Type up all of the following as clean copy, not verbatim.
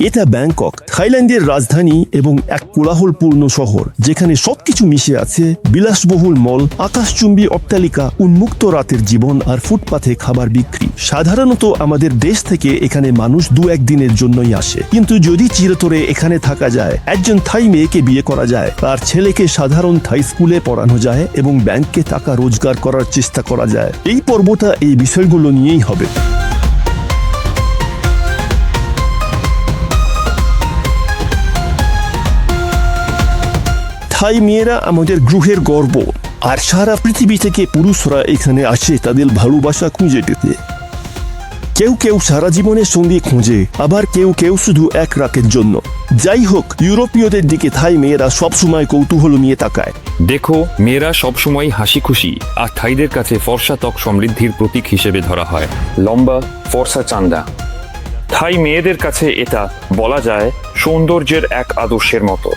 এটা ব্যাংকক, থাইল্যান্ডের রাজধানী এবং এক কোলাহলপূর্ণ শহর যেখানে সবকিছু মিশে আছে। বিলাসবহুল মল, আকাশচুম্বী অট্টালিকা, উন্মুক্ত রাতের জীবন আর ফুটপাথে খাবার বিক্রি। সাধারণত আমাদের দেশ থেকে এখানে মানুষ 2-1 দিনের জন্যই আসে, কিন্তু যদি চিরতরে এখানে থাকা যায়, একজন থাই মেয়েকে বিয়ে করা যায়, তার ছেলেকে সাধারণ থাই স্কুলে পড়ানো যায় এবং ব্যাংকে টাকা রোজগার করার চেষ্টা করা যায়। এই পর্বটা এই বিষয়গুলো নিয়েই হবে। থাই মেয়েরা আমাদের গ্রহের গর্ব, আর সারা পৃথিবী থেকে পুরুষরা এখানে আসে তাদের ভালোবাসা খুঁজে পেতে। কেউ কেউ সারা জীবনের সঙ্গী খোঁজে, আবার কেউ কেউ শুধু এক রাতের জন্য। যাই হোক, ইউরোপীয়দের দিকে থাই মেয়েরা সবসময় কৌতূহল নিয়ে তাকায়। দেখো, মেয়েরা সবসময় হাসি খুশি, আর থাইদের কাছে ফর্সা ত্বক সমৃদ্ধির প্রতীক হিসেবে ধরা হয়। লম্বা ফর্সা চান্দা। থাই মেয়েদের কাছে এটা বলা যায় সৌন্দর্যের এক আদর্শের মতো।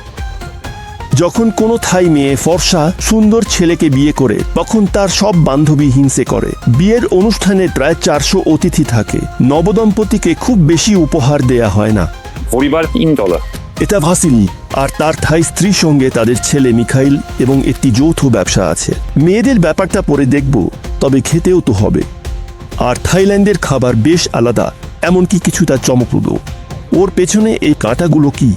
যখন কোনো থাই মেয়ে ফর্সা সুন্দর ছেলেকে বিয়ে করে, তখন তার সব বান্ধবী হিংসে করে। বিয়ের অনুষ্ঠানে প্রায় 400 অতিথি থাকে। নবদম্পতিকে খুব বেশি উপহার দেয়া হয় না। পরিবার $3। এটা ভাসিলি আর তার থাই স্ত্রীর সঙ্গে তাদের ছেলে মিখাইল এবং একটি যৌথ ব্যবসা আছে। মেয়েদের ব্যাপারটা পরে দেখব, তবে খেতেও তো হবে। আর থাইল্যান্ডের খাবার বেশ আলাদা, এমনকি কিছুটা চমকপ্রদ। ওর পেছনে এই কাঁটাগুলো কি?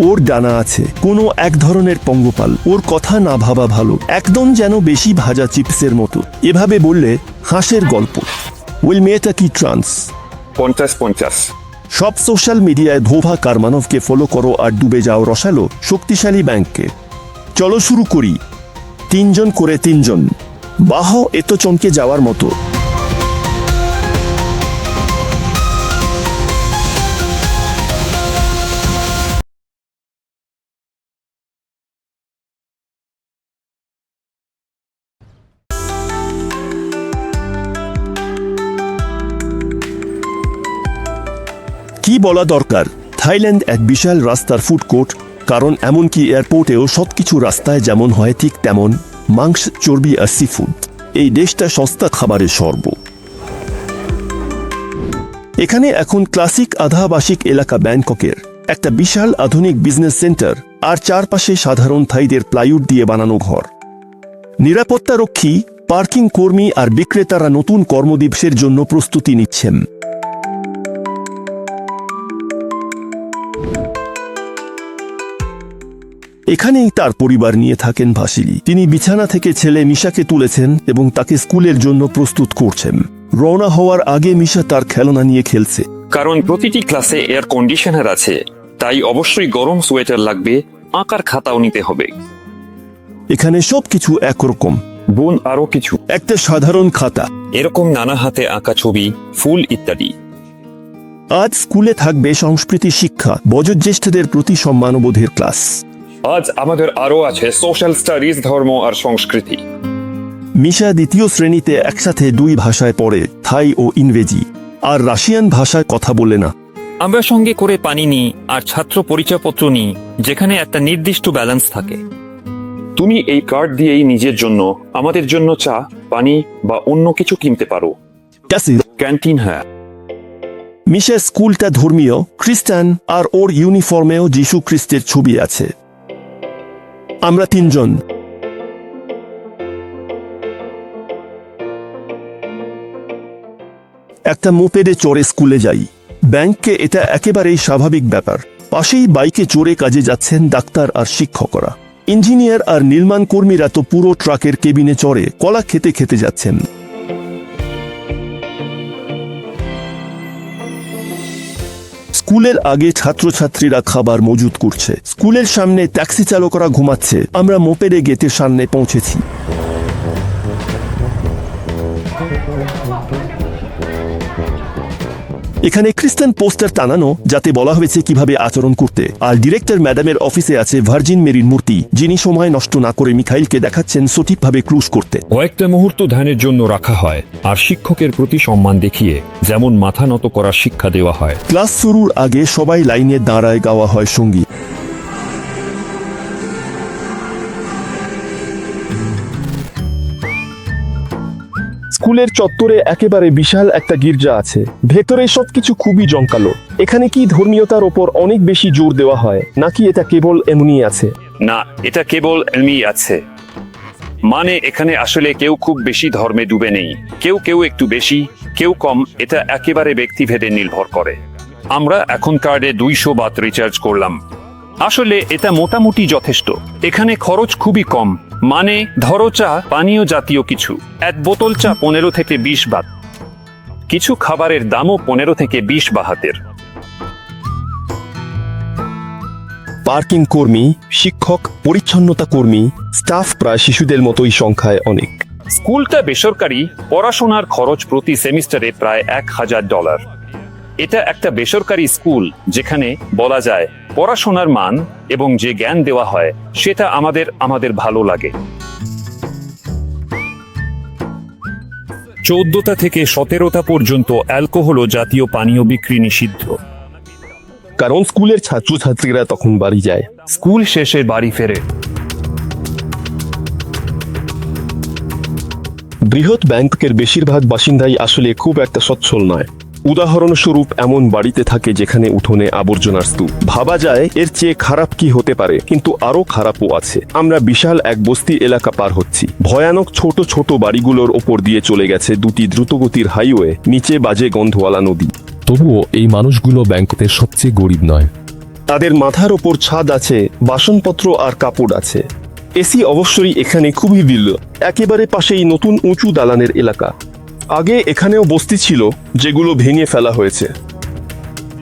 ওর ডানা আছে, কোনো এক ধরনের পঙ্গপাল। ওর কথা না ভাবা ভালো, একদম যেন বেশি ভাজা চিপসের মতো। এভাবে বললে হাসের গল্প। ওই মেয়েটা কি ট্রান্স? 50-50। সব সোশ্যাল মিডিয়ায় ধোভা কারমানভকে ফলো করো আর ডুবে যাও রসালো শক্তিশালী ব্যাংকে। চলো শুরু করি। 3 জন করে 3 জন। বাহ, এত চমকে যাওয়ার মতো। কি বলা দরকার, থাইল্যান্ড এক বিশাল রাস্তার ফুড কোর্ট। কারণ এমনকি এয়ারপোর্টেও সবকিছু রাস্তায় যেমন হয় ঠিক তেমন, মাংস, চর্বি আর সি ফুড। এই দেশটা সস্তা খাবারের স্বর্গ। এখানে এখন ক্লাসিক আধাবাসিক এলাকা ব্যাংককের একটা বিশাল আধুনিক বিজনেস সেন্টার, আর চারপাশে সাধারণ থাইদের প্লাইউড দিয়ে বানানো ঘর। নিরাপত্তা রক্ষী, পার্কিং কর্মী আর বিক্রেতারা নতুন কর্মদিবসের জন্য প্রস্তুতি নিচ্ছেন। এখানেই তার পরিবার নিয়ে থাকেন ভাসিলি। তিনি বিছানা থেকে ছেলে মিশাকে তুলেছেন এবং তাকে স্কুলের জন্য প্রস্তুত করছেন। রওনা হওয়ার আগে মিশা তার খেলনা নিয়ে খেলছে। কারণ প্রতিটি ক্লাসে এয়ার কন্ডিশনার আছে, তাই অবশ্যই গরম সোয়েটার লাগবে। আঁকার খাতাও নিতে হবে। এখানে সবকিছু একরকম। বোন আরো কিছু। একটা সাধারণ খাতা, এরকম নানা হাতে আঁকা ছবি, ফুল ইত্যাদি। আজ স্কুলে থাকবে সংস্কৃতি শিক্ষা, বয়োজ্যেষ্ঠদের প্রতি সম্মানবোধের ক্লাস। আজ আমাদের আরো আছে সোশ্যাল স্টাডিজ, ধর্ম আর সংস্কৃতি। মিশা 2য় শ্রেণীতে একসাথে 2 ভাষায় পড়ে, থাই ও ইংরেজি, আর রাশিয়ান ভাষায় কথা বলে না। আমরা সঙ্গে করে পানি নিই আর ছাত্র পরিচয়পত্র নিই, যেখানে একটা নির্দিষ্ট ব্যালেন্স থাকে। তুমি এই কার্ড দিয়েই নিজের জন্য, আমাদের জন্য চা, পানি বা অন্য কিছু কিনতে পারো। ক্যান্টিন। হ্যাঁ, মিশা স্কুলটা ধর্মীয়, খ্রিস্টান, আর ওর ইউনিফর্মেও যীশু খ্রিস্টের ছবি আছে। আমরা 3 জন। একটা মোপেডে চড়ে স্কুলে যাই। ব্যাংকে এটা একেবারেই স্বাভাবিক ব্যাপার। পাশেই বাইকে চড়ে কাজে যাচ্ছেন ডাক্তার আর শিক্ষকরা। ইঞ্জিনিয়ার আর নির্মাণ কর্মীরা তো পুরো ট্রাকের কেবিনে চড়ে কলা খেতে খেতে যাচ্ছেন। স্কুলের আগে ছাত্রছাত্রীরা খাবার মজুত করছে। স্কুলের সামনে ট্যাক্সি চালকরা ঘুমাচ্ছে। আমরা মোপেডে গেটের সামনে পৌঁছেছি। এখানে খ্রিস্টান পোস্টার টানানো, যাতে বলা হয়েছে কিভাবে আচরণ করতে। আর ডিরেক্টর ম্যাডামের অফিসে আছে ভার্জিন মেরির মূর্তি, যিনি সময় নষ্ট না করে মিখাইলকে দেখাচ্ছেন সঠিকভাবে ক্রুজ করতে। কয়েকটা মুহূর্ত ধ্যানের জন্য রাখা হয়, আর শিক্ষকের প্রতি সম্মান দেখিয়ে যেমন মাথা নত করার শিক্ষা দেওয়া হয়। ক্লাস শুরুর আগে সবাই লাইনে দাঁড়ায় গাওয়া হয় সঙ্গীত। স্কুলের চত্বরে একেবারে বিশাল একটা গির্জা আছে। ভেতরে সবকিছু খুবই জমকালো। এখানে কি ধর্মীয়তার ওপর অনেক বেশি জোর দেওয়া হয়, নাকি এটা কেবল এমনি আছে? না, এটা কেবল এমনি আছে। মানে এখানে আসলে কেউ খুব বেশি ধর্মে ডুবে নেই। কেউ কেউ একটু বেশি, কেউ কম। এটা একেবারে ব্যক্তিভেদে নির্ভর করে। আমরা এখন কার্ডে 200 বাত রিচার্জ করলাম। আসলে এটা মোটামুটি যথেষ্ট। এখানে খরচ খুবই কম। মানে ধরো চা, পানীয় জাতীয় কিছু, এক বোতল চা 15 থেকে 20 বাত। কিছু খাবারের দামও 15 থেকে 20 বাহাতের। পার্কিং কর্মী, শিক্ষক, পরিচ্ছন্নতা কর্মী, স্টাফ প্রায় শিশুদের মতোই সংখ্যায় অনেক। স্কুলটা বেসরকারি। পড়াশোনার খরচ প্রতি সেমিস্টারে প্রায় $1000। এটা একটা বেসরকারি স্কুল যেখানে বলা যায় পড়াশোনার মান এবং যে জ্ঞান দেওয়া হয় সেটা আমাদের ভালো লাগে। 14টা থেকে 17টা পর্যন্ত অ্যালকোহল ও জাতীয় পানীয় বিক্রি নিষিদ্ধ। কারণ স্কুলের ছাত্রছাত্রীরা তখন বাড়ি যায়। স্কুল শেষে বাড়ি ফেরে। বৃহৎ ব্যাংকের বেশিরভাগ বাসিন্দাই আসলে খুব একটা সচ্ছল নয়। উদাহরণস্বরূপ এমন বাড়িতে থাকে যেখানে উঠোনে আবর্জনার স্তূপ। ভাবা যায় এর চেয়ে খারাপ কি হতে পারে, কিন্তু আরো খারাপও আছে। আমরা বিশাল এক বস্তি এলাকা পার হচ্ছি। ভয়ানক ছোট ছোট বাড়িগুলোর ওপর দিয়ে চলে গেছে দুটি দ্রুতগতির হাইওয়ে, নিচে বাজে গন্ধওয়ালা নদী। তবুও এই মানুষগুলো ব্যাংককের সবচেয়ে গরিব নয়। তাদের মাথার ওপর ছাদ আছে, বাসনপত্র আর কাপড় আছে। এসি অবশ্যই এখানে খুবই বিরল। একেবারে পাশেই নতুন উঁচু দালানের এলাকা। আগে এখানেও বস্তি ছিল, যেগুলো ভেঙে ফেলা হয়েছে।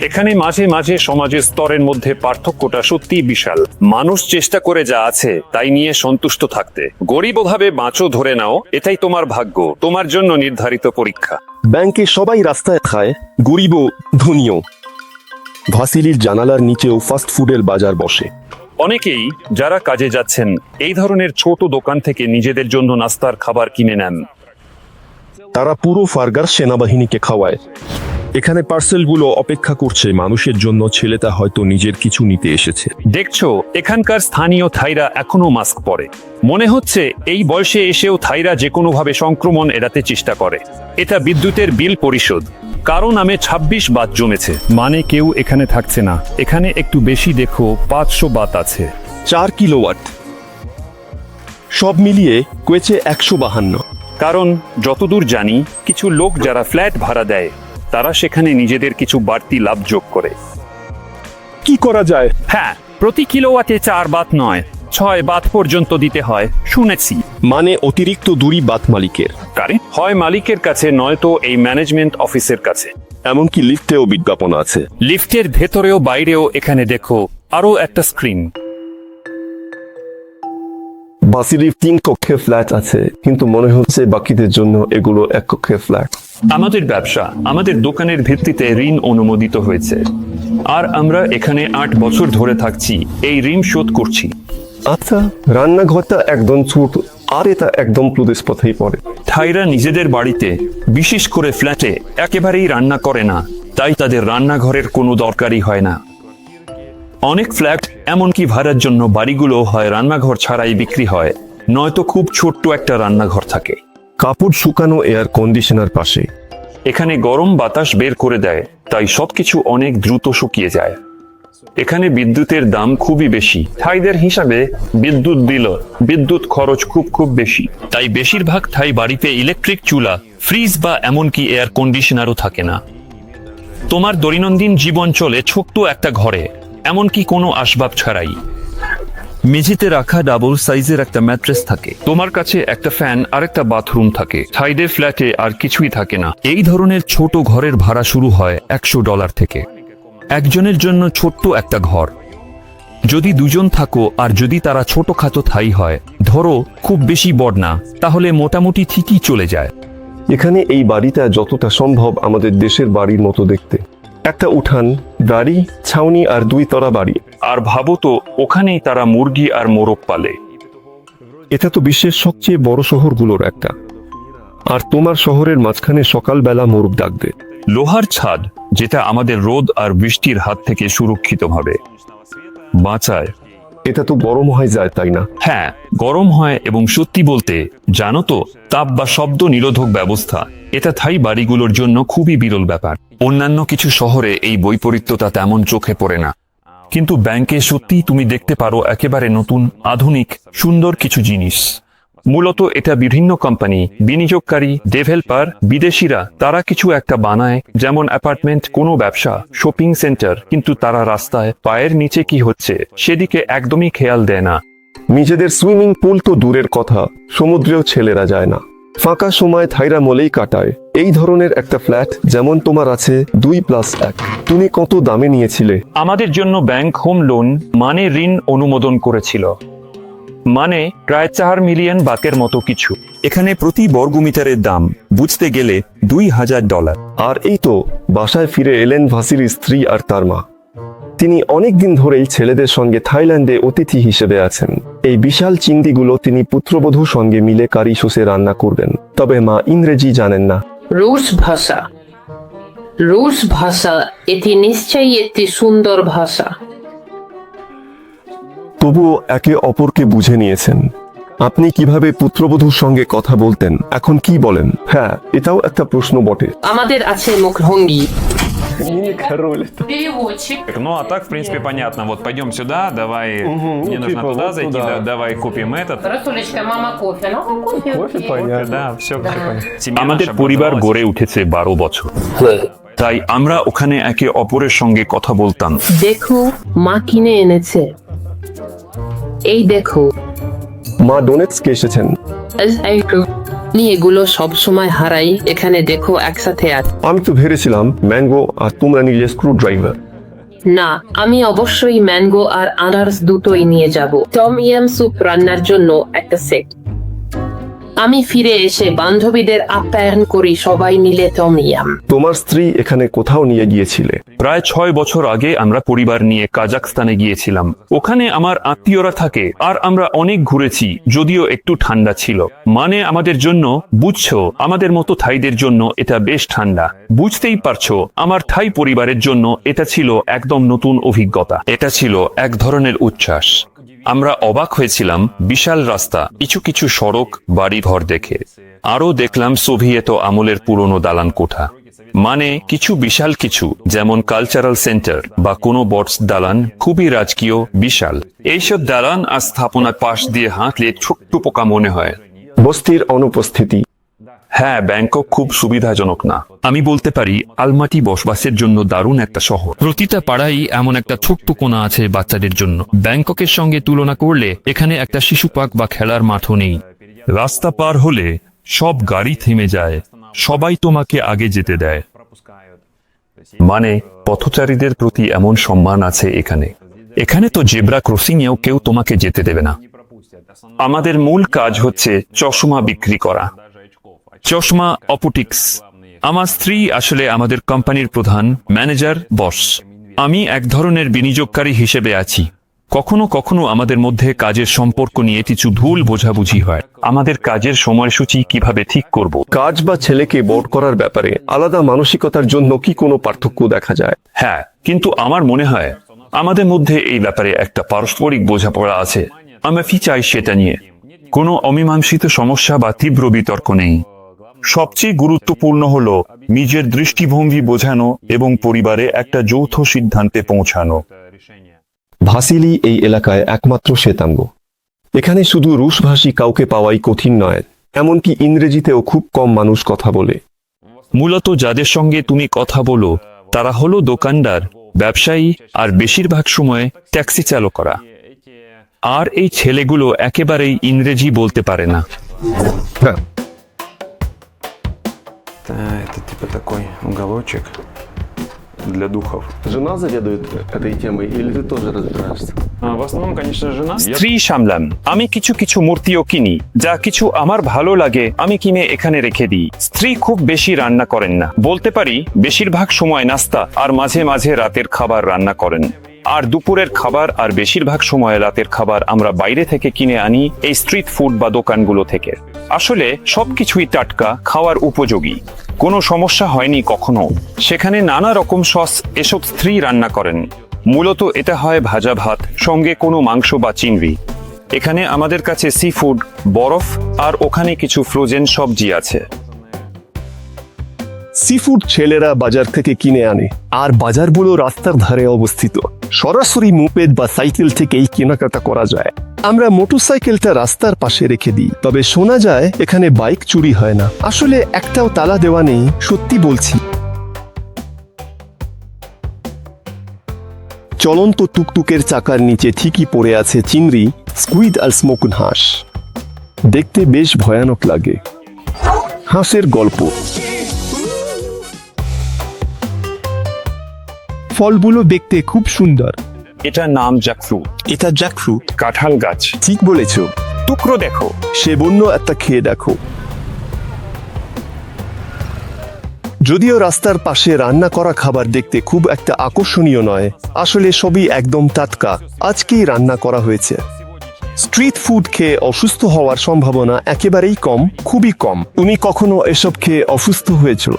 এখানে মাঝে মাঝে সমাজের স্তরের মধ্যে পার্থক্যটা সত্যিই বিশাল। মানুষ চেষ্টা করে যা আছে তাই নিয়ে সন্তুষ্ট থাকতে। গরিবভাবে বাঁচো ধরে নাও, এটাই তোমার ভাগ্য, তোমার জন্য নির্ধারিত পরীক্ষা। ব্যাংকে সবাই রাস্তায় খায়, গরিবও ধনীও। ভাসিলির জানালার নিচেও ফাস্ট ফুডের বাজার বসে। অনেকেই যারা কাজে যাচ্ছেন এই ধরনের ছোট দোকান থেকে নিজেদের জন্য নাস্তার খাবার কিনে নেন। তারা পুরো ফার্গার সেনাবাহিনীকে খাওয়ায়। এখানে পার্সেলগুলো অপেক্ষা করছে মানুষের জন্য। ছেলেটা হয়তো নিজের কিছু নিতে এসেছে। দেখছো, এখানকার স্থানীয় থাইরা এখনো মাস্ক পরে। মনে হচ্ছে এই বয়সে এসেও থাইরা যে কোনোভাবে সংক্রমণ এড়াতে চেষ্টা করে। এটা বিদ্যুতের বিল পরিশোধ। কারো নামে 26 বাত জমেছে। মানে কেউ এখানে থাকছে না। এখানে একটু বেশি দেখো, 500 বাত আছে। 4 কিলোওয়াট। সব মিলিয়ে কোয়েচে 152। কারণ যতদূর জানি কিছু লোক যারা ফ্ল্যাট ভাড়া দেয় তারা সেখানে নিজেদের কিছু বাড়তি লাভ যোগ করে। কি করা যায়? হ্যাঁ, প্রতি কিলোওয়াটে 4 বাত নয়, 6 বাত পর্যন্ত দিতে হয় শুনেছি। মানে অতিরিক্ত দূরই বাত মালিকের। কারণ হয় মালিকের কাছে, নয়তো এই ম্যানেজমেন্ট অফিসের কাছে। এমনকি লিফটেও বিজ্ঞাপন আছে। লিফটের ভেতরেও বাইরেও। এখানে দেখো আরো একটা স্ক্রিন। ভাসিলির 3 কক্ষের ফ্ল্যাট আছে, কিন্তু মনে হচ্ছে বাকিদের জন্য এগুলো 1 কক্ষের ফ্ল্যাট। আমাদের ব্যবসা, আমাদের দোকানের ভিত্তিতে ঋণ অনুমোদিত হয়েছে, আর আমরা এখানে 8 বছর ধরে থাকছি। এই ঋণ শোধ করছি। আচ্ছা, রান্নাঘরটা একদম ছোট, আর এটা একদম প্রদেশ পথেই পড়ে। থাইরা নিজেদের বাড়িতে, বিশেষ করে ফ্ল্যাটে, একেবারেই রান্না করে না। তাই তাদের রান্নাঘরের কোনো দরকারই হয় না। অনেক ফ্ল্যাট, এমনকি ভাড়ার জন্য বাড়িগুলো হয় রান্নাঘর ছাড়াই বিক্রি হয়, নয়তো খুব ছোট্ট একটা রান্নাঘর থাকে। কাপড় শুকানো এয়ার কন্ডিশনার পাশে। এখানে গরম বাতাস বের করে দেয়, তাই সবকিছু অনেক দ্রুত শুকিয়ে যায়। এখানে বিদ্যুতের দাম খুবই বেশি। থাইদের হিসাবে বিদ্যুৎ খরচ খুব বেশি। তাই বেশিরভাগ থাই বাড়িতে ইলেকট্রিক চুলা, ফ্রিজ বা এমনকি এয়ার কন্ডিশনারও থাকে না। তোমার দৈনন্দিন জীবন চলে ছোট্ট একটা ঘরে, এমনকি কোনো আসবাব ছাড়াই। মেঝেতে রাখা ডাবল সাইজের একটা ম্যাট্রেস থাকে। তোমার কাছে একটা ফ্যান আর একটা বাথরুম থাকে। থাইদের ফ্ল্যাটে আর কিছুই থাকে না। এই ধরনের ছোট ঘরের ভাড়া শুরু হয় $100 থেকে। একজনের জন্য ছোট্ট একটা ঘর। যদি দুজন থাকো আর যদি তারা ছোটখাটো থাই হয়, ধরো খুব বেশি বড় না, তাহলে মোটামুটি ঠিকই চলে যায়। এখানে এই বাড়িটা যতটা সম্ভব আমাদের দেশের বাড়ির মতো দেখতে। একটা উঠান, গাড়ি, ছাউনি আর 2 তলা বাড়ি। আর ভাবো তো, ওখানেই তারা মুরগি আর মোরগ পালে। এটা তো বিশ্বের সবচেয়ে বড় শহরগুলোর একটা। আর তোমার শহরের মাঝখানে সকালবেলা মোরগ ডাকবে। লোহার ছাদ, যেটা আমাদের রোদ আর বৃষ্টির হাত থেকে সুরক্ষিতভাবে বাঁচায়। এটা তো গরম হয়ে যায়, তাই না? হ্যাঁ, গরম হয় এবং সত্যি বলতে জানো তো, তাপ বা শব্দ নিরোধক ব্যবস্থা এটা থাই বাড়িগুলোর জন্য খুবই বিরল ব্যাপার। অন্যান্য কিছু শহরে এই বৈপরীত্যতা তেমন চোখে পড়ে না, কিন্তু ব্যাংকে সত্যি তুমি দেখতে পারো একেবারে নতুন, আধুনিক, সুন্দর কিছু জিনিস। মূলত এটা বিভিন্ন কোম্পানি, বিনিয়োগকারী, ডেভেলপার, বিদেশিরা তারা কিছু একটা বানায়, যেমন অ্যাপার্টমেন্ট, কোনো ব্যবসা, শপিং সেন্টার, কিন্তু তারা রাস্তায় পায়ের নিচে কি হচ্ছে সেদিকে একদমই খেয়াল দেয় না। নিজেদের সুইমিং পুল তো দূরের কথা, সমুদ্রেও ছেলেরা যায় না। ফাঁকা সময় থাইরা মলেই কাটায়। এই ধরনের একটা ফ্ল্যাট যেমন তোমার আছে 2+1, তুমি কত দামে নিয়েছিলে? আমাদের জন্য ব্যাংক হোম লোন মানে ঋণ অনুমোদন করেছিল, মানে প্রায় 4 মিলিয়ন বাতের মতো কিছু। এখানে প্রতি বর্গমিটারের দাম বুঝতে গেলে $2,000। আর এই তো বাসায় ফিরে এলেন ভাসির স্ত্রী আর তার মা। তিনি অনেকদিন ধরেই ছেলেদের সঙ্গে থাইল্যান্ডে অতিথি হিসেবে আছেন। এই বিশাল চিংড়িগুলো তিনি পুত্রবধূর সঙ্গে মিলে কারি সসে রান্না করবেন। তবে মা ইংরেজি জানেন না। রুশ ভাষা এটি নিশ্চয়ই একটি সুন্দর ভাষা। তবুও একে অপরকে বুঝে নিয়েছেন। আপনি কিভাবে পুত্রবধূর সঙ্গে কথা বলতেন, এখন কি বলেন? হ্যাঁ, এটাও একটা প্রশ্ন বটে। আমাদের আছে মুখভঙ্গি। Ну, а так, в принципе, понятно. Вот пойдем сюда, давай, мне нужно типа, туда вот зайти, туда. давай купим этот. Расулечка, мама кофе. Ну, кофе. Да, все понятно. আমাদের পরিবার গড়ে উঠেছে 12 বছর, তাই আমরা ওখানে একে অপরের সঙ্গে কথা বলতাম। দেখো, মা কিনে এনেছে। এই দেখো, মা ডোনেটসকে এসেছেন। আমি এগুলো সব সময় হারাই, এখানে দেখো একসাথে আছে। আমি তো ভেবেছিলাম ম্যাঙ্গো আর তোমরা নিলে স্ক্রু ড্রাইভার। না, আমি অবশ্যই ম্যাঙ্গো আর আনারস দুটোই নিয়ে যাব। টম ইয়াম স্যুপ রান্নার জন্য একটা সেট। আমি ফিরে এসে বান্ধবীদের আপ্যায়ন করি, সবাই মিলে টম ইয়াম। তোমার স্ত্রী এখানে কোথাও নিয়ে গিয়েছিলে? প্রায় 6 বছর আগে আমরা পরিবার নিয়ে কাজাকস্তানে গিয়েছিলাম। ওখানে আমার আত্মীয়রা থাকে আর আমরা অনেক ঘুরেছি, যদিও একটু ঠান্ডা ছিল। মানে আমাদের জন্য, বুঝছো, আমাদের মতো থাইদের জন্য এটা বেশ ঠান্ডা। বুঝতেই পারছো, আমার থাই পরিবারের জন্য এটা ছিল একদম নতুন অভিজ্ঞতা। এটা ছিল এক ধরনের উচ্ছ্বাস। আমরা অবাক হয়েছিলাম বিশাল রাস্তা, কিছু কিছু সড়ক, বাড়িঘর দেখে। আরও দেখলাম সোভিয়েত আমলের পুরনো দালান কোঠা। মানে কিছু বিশাল কিছু, যেমন কালচারাল সেন্টার বা কোনো বটস দালান, খুবই রাজকীয়, বিশাল। এইসব দালান আর স্থাপনার পাশ দিয়ে হাঁটলে ছোট্ট পোকা মনে হয়। বস্তির অনুপস্থিতি। হ্যাঁ, ব্যাংকক খুব সুবিধাজনক না। আমি বলতে পারি আলমাটি বসবাসের জন্য দারুণ একটা শহর। প্রতিটা পাড়ায় এমন একটা ছোট্ট কোণা আছে বাচ্চাদের জন্য। ব্যাংককের সঙ্গে তুলনা করলে এখানে একটা শিশু পার্ক বা খেলার মাঠও নেই। রাস্তা পার হলে সব গাড়ি থেমে যায়, সবাই তোমাকে আগে যেতে দেয়। মানে পথচারীদের প্রতি এমন সম্মান আছে এখানে। এখানে তো জেব্রা ক্রসিং এও কেউ তোমাকে যেতে দেবে না। আমাদের মূল কাজ হচ্ছে চশমা বিক্রি করা। চশমা অপটিক্স। আমার স্ত্রী আসলে আমাদের কোম্পানির প্রধান, ম্যানেজার, বস। আমি এক ধরনের বিনিয়োগকারী হিসেবে আছি। কখনো কখনো আমাদের মধ্যে কাজের সম্পর্ক নিয়ে কিছু ভুল বোঝাবুঝি হয়। আমাদের কাজের সময়সূচি কিভাবে ঠিক করব। কাজ বা ছেলেকে বোর্ড করার ব্যাপারে আলাদা মানসিকতার জন্য কি কোনো পার্থক্য দেখা যায়? হ্যাঁ, কিন্তু আমার মনে হয় আমাদের মধ্যে এই ব্যাপারে একটা পারস্পরিক বোঝাপড়া আছে। আমরা কি চাই সেটা নিয়ে কোনো অমীমাংসিত সমস্যা বা তীব্র বিতর্ক নেই। সবচেয়ে গুরুত্বপূর্ণ হলো নিজের দৃষ্টিভঙ্গি বোঝানো এবং পরিবারে একটা যৌথ সিদ্ধান্তে পৌঁছানো। ভাসিলি এই এলাকায় একমাত্র শ্বেতাঙ্গ। এখানে শুধু রুশভাষী কাউকে পাওয়াই কঠিন নয়, এমনকি ইংরেজিতেও খুব কম মানুষ কথা বলে। মূলত যাদের সঙ্গে তুমি কথা বলো তারা হলো দোকানদার, ব্যবসায়ী আর বেশিরভাগ সময় ট্যাক্সি চালকরা। আর এই ছেলেগুলো একেবারেই ইংরেজি বলতে পারে না। হ্যাঁ, Это типа такой уголочек для духов. жена заведует этой темой или ты тоже разбираешься? В основном, конечно, жена. স্ত্রী সামলাম। আমি কিছু কিছু মূর্তিও কিনি, যা কিছু আমার ভালো লাগে আমি কিনে এখানে রেখে দিই। স্ত্রী খুব বেশি রান্না করেন না, বলতে পারি বেশিরভাগ সময় নাস্তা আর মাঝে মাঝে রাতের খাবার রান্না করেন। আর দুপুরের খাবার আর বেশিরভাগ সময় রাতের খাবার আমরা বাইরে থেকে কিনে আনি, এই স্ট্রিট ফুড বা দোকানগুলো থেকে। আসলে সবকিছুই টাটকা, খাওয়ার উপযোগী, কোনো সমস্যা হয়নি কখনো। সেখানে নানা রকম সস এসব স্ত্রী রান্না করেন। মূলত এটা হয় ভাজা ভাত সঙ্গে কোনো মাংস বা চিংড়ি। এখানে আমাদের কাছে সি ফুড, বরফ আর ওখানে কিছু ফ্রোজেন সবজি আছে। সিফুড ছেলেরা বাজার থেকে কিনে আনে, আর বাজারগুলো রাস্তার ধারে অবস্থিত। সরাসরি মোপেড বা সাইকেল থেকেই কেনাকাটা করা যায়। আমরা মোটরসাইকেলটা রাস্তার পাশে রেখে দিই, তবে শোনা যায় এখানে বাইক চুরি হয় না। আসলে একটাও তালা দেওয়া নেই, সত্যি বলছি। চলন্ত টুকটুকের চাকার নিচে ঠিকই পড়ে আছে চিংড়ি, স্কুইড আর স্মোকন হাঁস। দেখতে বেশ ভয়ানক লাগে। হাঁসের গল্প। ফলগুলো দেখতে খুব সুন্দর। এটা নাম জ্যাকফ্রুট। এটা জ্যাকফ্রুট। কাঁঠাল গাছ। ঠিক বলেছ। টুকরো দেখো। সে বন্য একটা খেয়ে দেখো। যদিও রাস্তার পাশে রান্না করা খাবার দেখতে খুব একটা আকর্ষণীয় নয়, আসলে সবই একদম টাটকা, আজকেই রান্না করা হয়েছে। স্ট্রিট ফুড খেয়ে অসুস্থ হওয়ার সম্ভাবনা একেবারেই কম, খুবই কম। তুমি কখনো এসব খেয়ে অসুস্থ হয়েছো?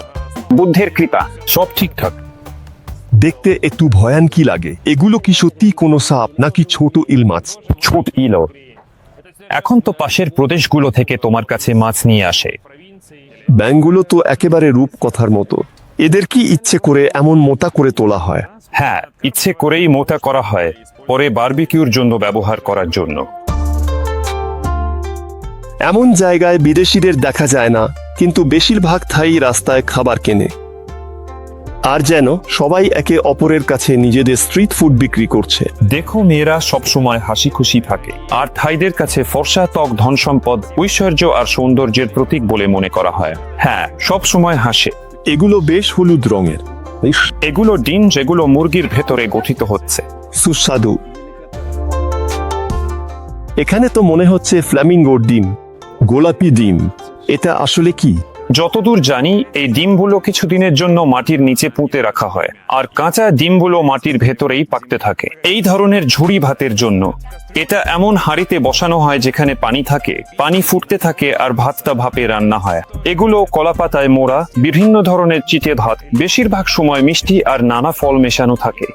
বুদ্ধের কৃপা, সব ঠিকঠাক। দেখতে একটু ভয়ানকি লাগে। এগুলো কি সত্যি কোনো সাপ নাকি ছোট ইল মাছ? ছোট ইলো। এখন তো পাশের প্রদেশগুলো থেকে তোমার কাছে মাছ নিয়ে আসে। ব্যাঙগুলো তো একেবারে রূপকথার মতো। এদের কি ইচ্ছে করে এমন মোটা করে তোলা হয়? হ্যাঁ, ইচ্ছে করেই মোটা করা হয়, পরে বারবিকিউর জন্য ব্যবহার করার জন্য। এমন জায়গায় বিদেশিদের দেখা যায় না, কিন্তু বেশিরভাগ থাই রাস্তায় খাবার কেনে। আর যেন সবাই একে অপরের কাছে নিজেদের স্ট্রিট ফুড বিক্রি করছে। দেখো, মেয়েরা সবসময় হাসি খুশি থাকে, আর থাইদের কাছে ফর্সা ত্বক ধন সম্পদ, ঐশ্বর্য আর সৌন্দর্যের প্রতীক বলে মনে করা হয়। হ্যাঁ, সব সময় হাসে। এগুলো বেশ হলুদ রঙের। ইস, এগুলো ডিম যেগুলো মুরগির ভেতরে গঠিত হচ্ছে। সুস্বাদু। এখানে তো মনে হচ্ছে ফ্ল্যামিঙ্গোর ডিম, গোলাপি ডিম। এটা আসলে কি? যতদূর জানি, এই ডিমগুলো কিছুদিনের জন্য মাটির নিচে পুঁতে রাখা হয়, আর কাঁচা ডিমগুলো মাটির ভেতরেই পাকতে থাকে। এই ধরনের ঝুড়ি ভাতের জন্য এটা এমন হাঁড়িতে বসানো হয় যেখানে পানি থাকে, পানি ফুটতে থাকে আর ভাতটা ভাপে রান্না হয়। এগুলো কলাপাতায় মোড়া, বিভিন্ন ধরনের চিটে ভাত, বেশিরভাগ সময় মিষ্টি আর নানা ফল মেশানো থাকে।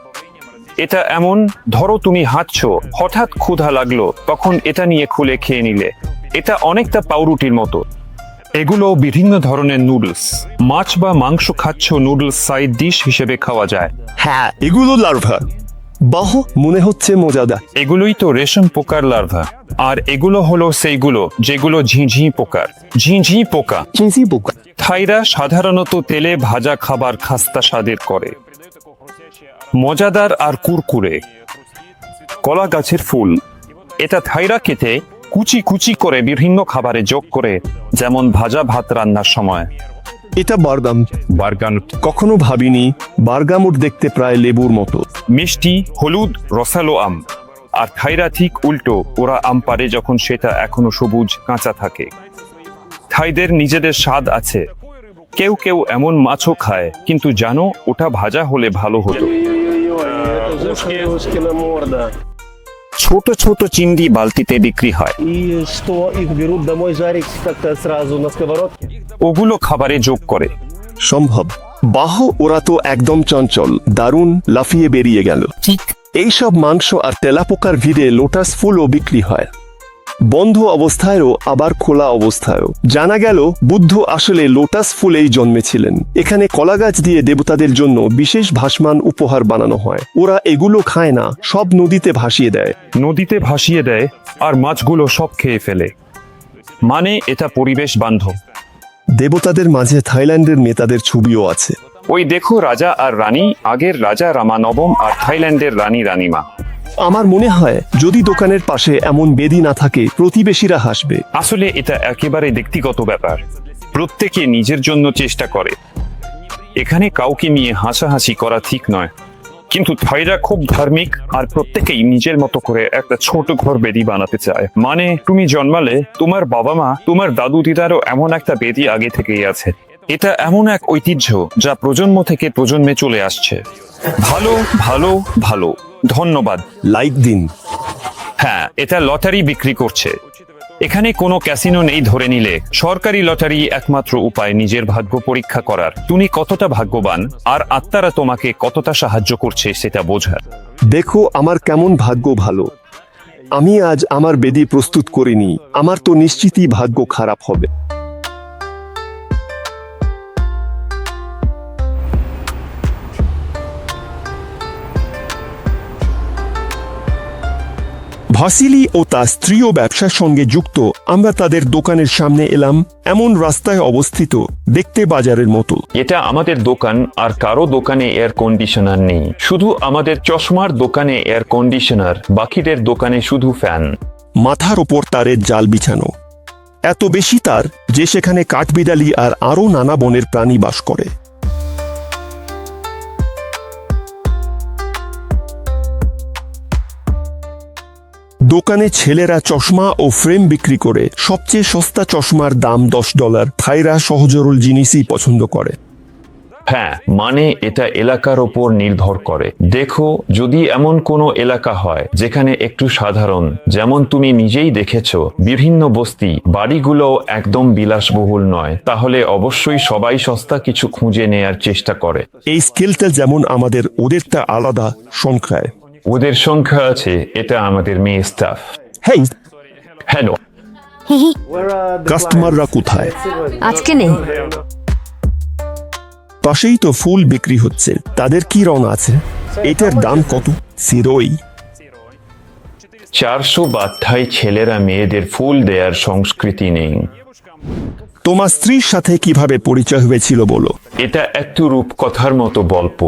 এটা এমন, ধরো তুমি হাঁটছো, হঠাৎ ক্ষুধা লাগলো, তখন এটা নিয়ে খুলে খেয়ে নিলে। এটা অনেকটা পাউরুটির মতো। এগুলো বিভিন্ন ধরনের নুডলস। মাছ বা মাংস খাচ্ছ, নুডলস সাইড ডিশ হিসেবে খাওয়া যায়। হ্যাঁ, এগুলো লার্ভা। বাহ, মনে হচ্ছে মজাদার। এগুলোই তো রেশম পোকার লার্ভা। আর এগুলো হলো সেইগুলো যেগুলো ঝিঁঝি পোকার। ঝিঁঝি পোকা। চিঁচি পোকা। থাইরা সাধারণত তেলে ভাজা খাবার খাস্তা স্বাদের করে, মজাদার আর কুরকুরে। কলা গাছের ফুল। এটা থাইরা খেতে কুচি কুচি করে বিভিন্ন খাবারে যোগ করে, যেমন ভাজা ভাত রান্নার সময়। এটা বারগাম। বার্গানুট। কখনো ভাবিনি বারগামুট দেখতে প্রায় লেবুর মতো। মিষ্টি, হলুদ, রসালো আম। আর থাইরা ঠিক উল্টো, ওরা আম পারে যখন সেটা এখনো সবুজ কাঁচা থাকে। থাইদের নিজেদের স্বাদ আছে। কেউ কেউ এমন মাছও খায়, কিন্তু জানো, ওটা ভাজা হলে ভালো হতো। ছোট ছোট চিংড়ি বালতিতে বিক্রি হয়। И что, их берут домой жарить как-то сразу на сковородке? ওগুলো খাবারে যোগ করে। সম্ভব। বাহ, ওরা তো একদম চঞ্চল, দারুণ লাফিয়ে বেরিয়ে গেল। ঠিক। এইসব মাংস আর তেলাপোকার ভিড়ে লোটাস ফুলও বিক্রি হয়, বন্ধ অবস্থায়ও আবার খোলা অবস্থায়ও। জানা গেল বুদ্ধ আসলে লোটাস ফুলেই জন্মেছিলেন। এখানে কলা গাছ দিয়ে দেবতাদের জন্য বিশেষ ভাসমান উপহার বানানো হয়। ওরা এগুলো খায় না, সব নদীতে ভাসিয়ে দেয়। নদীতে ভাসিয়ে দেয়, আর মাছগুলো সব খেয়ে ফেলে। মানে এটা পরিবেশ বান্ধব। দেবতাদের মাঝে থাইল্যান্ডের নেতাদের ছবিও আছে। ওই দেখো, রাজা আর রানী, আগের রাজা রামা নবম আর থাইল্যান্ডের রানী রানীমা। আমার মনে হয় যদি দোকানের পাশে এমন বেদি না থাকে, প্রতিবেশীরা হাসবে। আসলে এটা একেবারে ব্যক্তিগত ব্যাপার, প্রত্যেকে নিজের জন্য চেষ্টা করে। এখানে কাউকে নিয়ে হাসাহাসি করা ঠিক নয়, কিন্তু থাইরা খুব ধার্মিক, আর প্রত্যেকেই নিজের মতো করে একটা ছোট ঘর বেদি বানাতে চায়। মানে তুমি জন্মালে তোমার বাবা মা, তোমার দাদু দিদারও এমন একটা বেদি আগে থেকেই আছে। এটা এমন এক ঐতিহ্য যা প্রজন্ম থেকে প্রজন্মে চলে আসছে। ভালো ভালো ভালো, ধন্যবাদ। লাইক দিন। হ্যাঁ, এটা লটারি বিক্রি করছে। এখানে কোনো ক্যাসিনো নেই ধরে নিলে সরকারি লটারি একমাত্র উপায় নিজের ভাগ্য পরীক্ষা করার। তুমি কতটা ভাগ্যবান আর আত্মারা তোমাকে কতটা সাহায্য করছে সেটা বোঝার। দেখো আমার কেমন ভাগ্য ভালো। আমি আজ আমার বেদি প্রস্তুত করিনি, আমার তো নিশ্চিতই ভাগ্য খারাপ হবে। ভাসিলি ও তার স্ত্রীও ব্যবসার সঙ্গে যুক্ত। আমরা তাদের দোকানের সামনে এলাম, এমন রাস্তায় অবস্থিত, দেখতে বাজারের মতো। এটা আমাদের দোকান, আর কারো দোকানে এয়ার কন্ডিশনার নেই। শুধু আমাদের চশমার দোকানে এয়ার কন্ডিশনার, বাকিদের দোকানে শুধু ফ্যান। মাথার ওপর তারের জাল বিছানো, এত বেশি তার যে সেখানে কাঠবিড়ালি আর আরও নানা বনের প্রাণী বাস করে। দোকানে ছেলেরা চশমা ও ফ্রেম বিক্রি করে। সবচেয়ে সস্তা চশমার দাম $10। থাইরা সহজরল জিনিসই পছন্দ করে। হ্যাঁ, মানে এটা এলাকার ওপর নির্ভর করে। দেখো, যদি এমন কোনো এলাকা হয় যেখানে একটু সাধারণ, যেমন তুমি নিজেই দেখেছো, বিভিন্ন বস্তি বাড়িগুলো একদম বিলাসবহুল নয়, তাহলে অবশ্যই সবাই সস্তা কিছু খুঁজে নেয়ার চেষ্টা করে। এই স্কেলটা যেমন আমাদের, ওদেরটা আলাদা সংখ্যায়। ওদের সংখ্যা আছে, এটা আমাদের মেয়ে স্টাফ। হ্যাঁ, হ্যালো, কাস্টমাররা কোথায়? আজকে নেই। পাশেই তো ফুল বিক্রি হচ্ছে, তাদের কি রং আছে? এটার দাম কত? সিরোই। 400 বাধ্যায় ছেলেরা মেয়েদের ফুল দেয়ার সংস্কৃতি নেই। তোমার স্ত্রীর সাথে কিভাবে পরিচয় হয়েছিল বলো? এটা একটু রূপকথার মতো গল্প।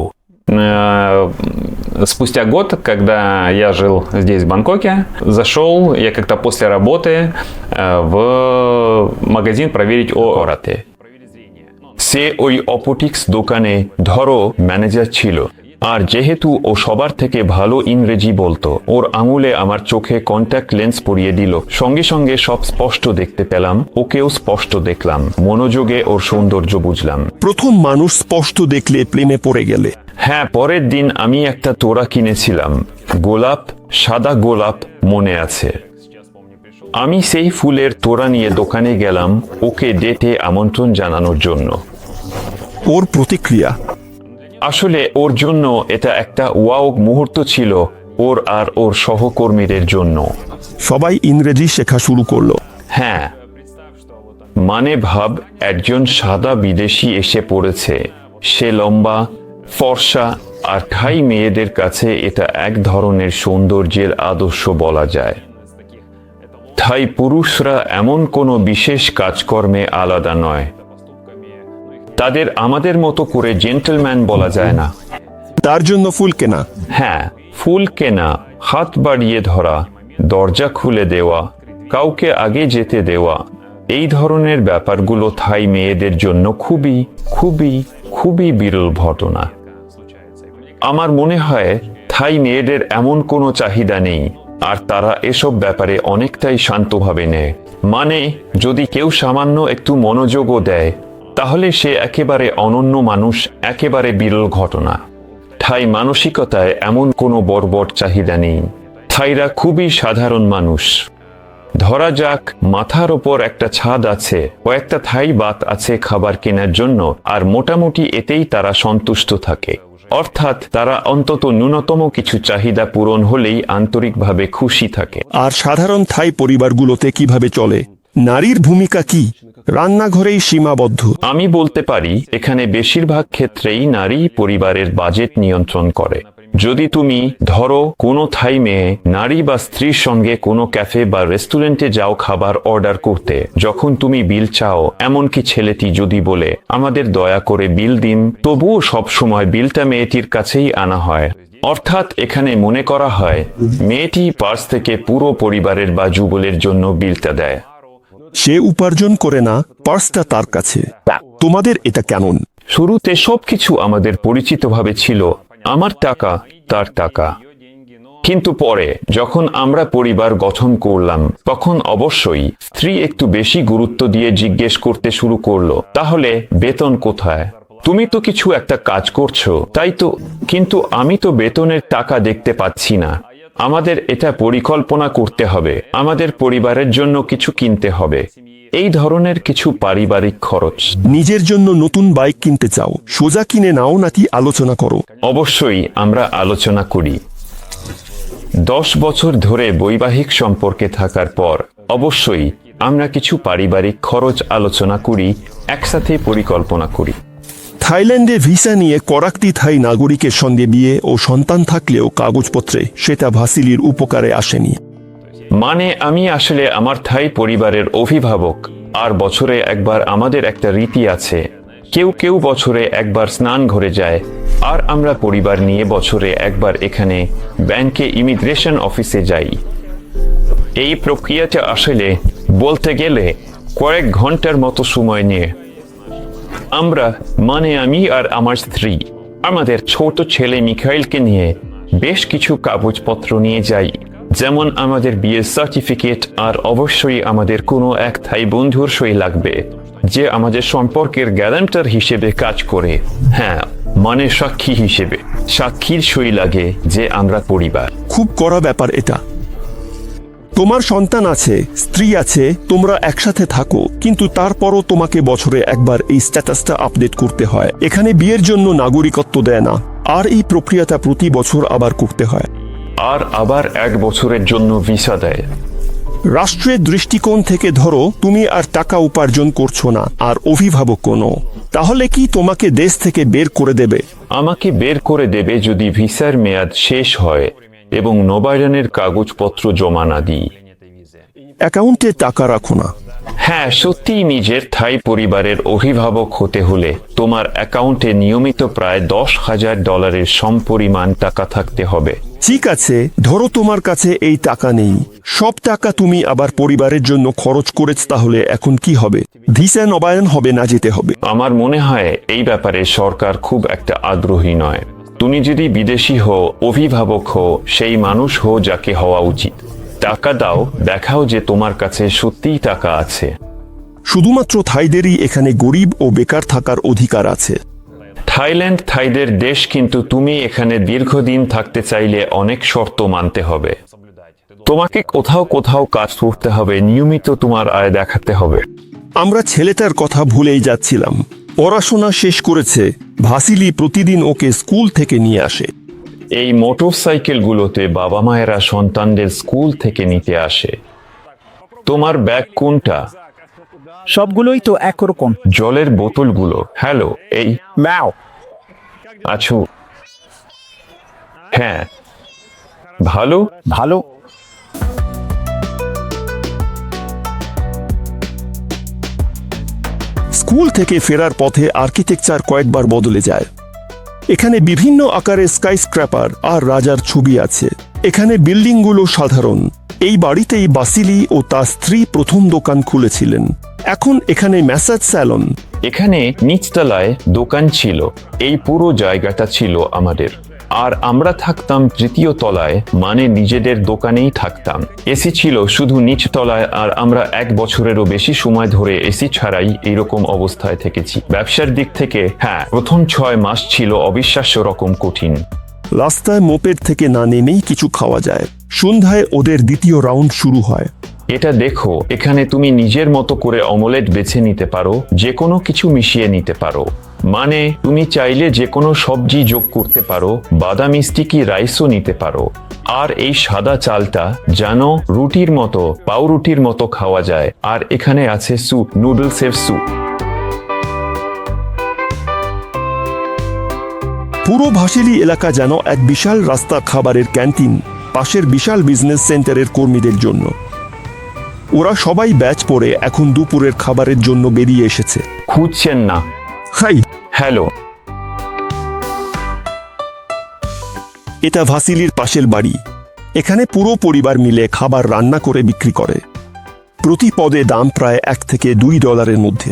Спустя год, когда я жил здесь, в Бангкоке, зашел я как-то после работы в магазин проверить ОРАТы. সে ওই অপটিক্স দোকানে ধরো ম্যানেজার ছিল, আর যেহেতু ও সবার থেকে ভালো ইংরেজি বলতো, ওর আঙুলে আমার চোখে কন্ট্যাক্ট লেন্স পরিয়ে দিল। সঙ্গে সঙ্গে সব স্পষ্ট দেখতে পেলাম, ওকেও স্পষ্ট দেখলাম। মনোযোগে ওর সৌন্দর্য বুঝলাম। প্রথম মানুষ স্পষ্ট দেখলে প্রেমে পড়ে গেলে? হ্যাঁ, পরের দিন আমি একটা তোড়া কিনেছিলাম, গোলাপ, সাদা গোলাপ, মনে আছে। আমি সেই ফুলের তোড়া নিয়ে দোকানে গেলাম ওকে ডেটে আমন্ত্রণ জানানোর জন্য। ওর প্রতিক্রিয়া? আসলে ওর জন্য এটা একটা ওয়াও মুহূর্ত ছিল, ওর আর ওর সহকর্মীদের জন্য। সবাই ইংরেজি শেখা শুরু করলো। হ্যাঁ, মানে ভাব, একজন সাদা বিদেশি এসে পড়েছে। সে লম্বা, ফর্সা, আর থাই মেয়েদের কাছে এটা এক ধরনের সৌন্দর্যের আদর্শ বলা যায়। থাই পুরুষরা এমন কোনো বিশেষ কাজকর্মে আলাদা নয়। তাদের আমাদের মতো করে জেন্টলম্যান বলা যায় না। তার জন্য ফুল কেনা? হ্যাঁ, ফুল কেনা, হাত বাড়িয়ে ধরা, দরজা খুলে দেওয়া, কাউকে আগে যেতে দেওয়া, এই ধরনের ব্যাপারগুলো থাই মেয়েদের জন্য খুবই খুবই খুবই বিরল ঘটনা। আমার মনে হয় থাই মেয়েদের এমন কোনো চাহিদা নেই, আর তারা এসব ব্যাপারে অনেকটাই শান্তভাবে নেয়। মানে যদি কেউ সামান্য একটু মনোযোগও দেয়, তাহলে সে একেবারে অনন্য মানুষ, একেবারে বিরল ঘটনা। থাই মানসিকতায় এমন কোনো বর্বর চাহিদা নেই। থাইরা খুবই সাধারণ মানুষ। ধরা যাক মাথার ওপর একটা ছাদ আছে, কয়েকটা থাই বাত আছে খাবার কেনার জন্য, আর মোটামুটি এতেই তারা সন্তুষ্ট থাকে। অর্থাৎ তারা অন্তত ন্যূনতম কিছু চাহিদা পূরণ হলেই আন্তরিকভাবে খুশি থাকে। আর সাধারণ থাই পরিবারগুলোতে কিভাবে চলে? নারীর ভূমিকা কি? রান্নাঘরেই সীমাবদ্ধ। আমি বলতে পারি এখানে বেশিরভাগ ক্ষেত্রেই নারী পরিবারের বাজেট নিয়ন্ত্রণ করে। যদি তুমি ধরো কোনো থাই মেয়ে নারী বা স্ত্রীর সঙ্গে কোনো ক্যাফে বা রেস্টুরেন্টে যাও খাবার অর্ডার করতে, যখন তুমি বিল চাও, এমনকি ছেলেটি যদি বলে আমাদের দয়া করে বিল দিন, তবুও সব সময় বিলটা মেয়েটির কাছেই আনা হয়। অর্থাৎ এখানে মনে করা হয় মেয়েটি পার্স থেকে পুরো পরিবারের বা যুগলের জন্য বিলটা দেয়। সে উপার্জন করে না, পার্সটা তার কাছে। তোমাদের এটা কেমন? শুরুতে সবকিছু আমাদের পরিচিতভাবে ছিল, আমার টাকা তার টাকা। কিন্তু পরে যখন আমরা পরিবার গঠন করলাম, তখন অবশ্যই স্ত্রী একটু বেশি গুরুত্ব দিয়ে জিজ্ঞেস করতে শুরু করলো, তাহলে বেতন কোথায়? তুমি তো কিছু একটা কাজ করছো, তাই তো, কিন্তু আমি তো বেতনের টাকা দেখতে পাচ্ছি না। আমাদের এটা পরিকল্পনা করতে হবে, আমাদের পরিবারের জন্য কিছু কিনতে হবে, এই ধরনের কিছু পারিবারিক খরচ। নিজের জন্য নতুন বাইক কিনতে চাও, সোজা কিনে নাও নাকি আলোচনা করো? অবশ্যই আমরা আলোচনা করি। 10 বছর ধরে বৈবাহিক সম্পর্কে থাকার পর অবশ্যই আমরা কিছু পারিবারিক খরচ আলোচনা করি, একসাথে পরিকল্পনা করি। থাইল্যান্ডে ভিসা নিয়ে করাক্তি থাই নাগরিকের সঙ্গে বিয়ে ও সন্তান থাকলেও কাগজপত্রে সেটা ভাসিলির উপকারে আসেনি। মানে আমি আসলে আমার থাই পরিবারের অভিভাবক, আর বছরে একবার আমাদের একটা রীতি আছে, কেউ কেউ বছরে একবার স্নান ঘরে যায়, আর আমরা পরিবার নিয়ে বছরে একবার এখানে ব্যাংকে ইমিগ্রেশন অফিসে যাই। এই প্রক্রিয়াটা আসলে বলতে গেলে কয়েক ঘন্টার মতো সময় নিয়ে আমরা, মানে আমি আর আমার স্ত্রী, আমাদের ছোট ছেলে মিখাইলকে নিয়ে বেশ কিছু কাগজপত্র নিয়ে যাই, যেমন আমাদের বিয়ের সার্টিফিকেট, আর অবশ্যই আমাদের কোনো এক থাই বন্ধুর সই লাগবে যে আমাদের সম্পর্কের গ্যারান্টার হিসেবে কাজ করে। হ্যাঁ, মানে সাক্ষী হিসেবে। সাক্ষীর সই লাগে যে আমরা পরিবার। খুব কড়া ব্যাপার এটা। তোমার সন্তান আছে, স্ত্রী আছে, তোমরা একসাথে থাকো, কিন্তু তারপরও তোমাকে বছরে একবার এই স্ট্যাটাসটা আপডেট করতে হয়। এখানে বিয়ের জন্য নাগরিকত্ব দেয় না, আর এই প্রক্রিয়াটা প্রতি বছর আবার করতে হয়। আর আবার 1 বছরের জন্য ভিসা দেয়। রাষ্ট্রের দৃষ্টিকোণ থেকে ধরো তুমি আর টাকা উপার্জন করছো না, আর অভিভাবক কোনো, তাহলে কি তোমাকে দেশ থেকে বের করে দেবে? আমাকে বের করে দেবে যদি ভিসার মেয়াদ শেষ হয় এবং নবায়নের কাগজপত্র জমা না দিই। অ্যাকাউন্টে টাকা রাখো না। হ্যাঁ, সত্যিই নিজের থাই পরিবারের অভিভাবক হতে হলে তোমার অ্যাকাউন্টে নিয়মিত প্রায় $10,000 সমপরিমাণ টাকা থাকতে হবে। ঠিক আছে, ধরো তোমার কাছে এই টাকা নেই, সব টাকা তুমি আবার পরিবারের জন্য খরচ করেছ, তাহলে এখন কি হবে? ভিসা নবায়ন হবে না যেতে হবে? আমার মনে হয় এই ব্যাপারে সরকার খুব একটা আগ্রহী নয়। তুমি যদি বিদেশি হও, অভিভাবক হও, সেই মানুষ হও যাকে হওয়া উচিত। টাকা দাও, দেখাও যে তোমার কাছে সত্যিই টাকা আছে। শুধুমাত্র থাইদেরই এখানে গরিব ও বেকার থাকার অধিকার আছে। থাইল্যান্ড থাইদের দেশ, কিন্তু তুমি এখানে দীর্ঘদিন থাকতে চাইলে অনেক শর্ত মানতে হবে। তোমাকে কোথাও কোথাও কাজ করতে হবে, নিয়মিত তোমার আয় দেখাতে হবে। আমরা ছেলেটার কথা ভুলেই যাচ্ছিলাম। পড়াশোনা শেষ করেছে, ভাসিলি প্রতিদিন ওকে স্কুল থেকে নিয়ে আসে। এই মোটরসাইকেলগুলোতে বাবা মায়েরা সন্তানদের স্কুল থেকে নিতে আসে। তোমার ব্যাগ কোনটা? সবগুলোই তো একরকম। জলের বোতলগুলো। হ্যালো, এই ম্যাও। আছো? হ্যাঁ, ভালো। ভালো। স্কুল থেকে ফেরার পথে আর্কিটেকচার কয়েকবার বদলে যায়। এখানে বিভিন্ন আকারের স্কাইস্ক্র্যাপার আর রাজার ছবি আছে। এখানে বিল্ডিংগুলো সাধারণ। এই বাড়িতেই বাসিলি ও তার স্ত্রী প্রথম দোকান খুলেছিলেন। এখন এখানে ম্যাসাজ স্যালন। এখানে নিচতলায় দোকান ছিল। এই পুরো জায়গাটা ছিল আমাদের, আর আমরা থাকতাম 3য় তলায়, মানে নিজেদের দোকানেই থাকতাম। এসি ছিল শুধু নিচতলায়, আর আমরা 1 বছরেরও বেশি সময় ধরে এসি ছাড়াই এইরকম অবস্থায় থেকেছি। ব্যবসার দিক থেকে হ্যাঁ, প্রথম 6 মাস ছিল অবিশ্বাস্য রকম কঠিন। রাস্তায় মোপেড থেকে না নেমেই কিছু খাওয়া যায়। সন্ধ্যায় ওদের দ্বিতীয় রাউন্ড শুরু হয়। এটা দেখো, এখানে তুমি নিজের মতো করে অমলেট বেছে নিতে পারো, যে কোনো কিছু মিশিয়ে নিতে পারো। মানে তুমি চাইলে যে কোনো সবজি যোগ করতে পারো, বাদামি স্টিকি রাইসও নিতে পারো। আর এই সাদা চালটা যেন রুটির মতো, পাউরুটির মতো খাওয়া যায়। আর এখানে আছে স্যুপ, নুডলসের স্যুপ। পুরো ভাসিলি এলাকা যেন এক বিশাল রাস্তা, খাবারের ক্যান্টিন, পাশের বিশাল বিজনেস সেন্টারের কর্মীদের জন্য। ওরা সবাই ব্যাচ পরে এখন দুপুরের খাবারের জন্য বেরিয়ে এসেছে। খুঁজছেন না? Hi, hello. এটা ভাসিলির পাশের বাড়ি। এখানে পুরো পরিবার মিলে খাবার রান্না করে বিক্রি করে। প্রতি পদে দাম প্রায় $1 থেকে $2 মধ্যে।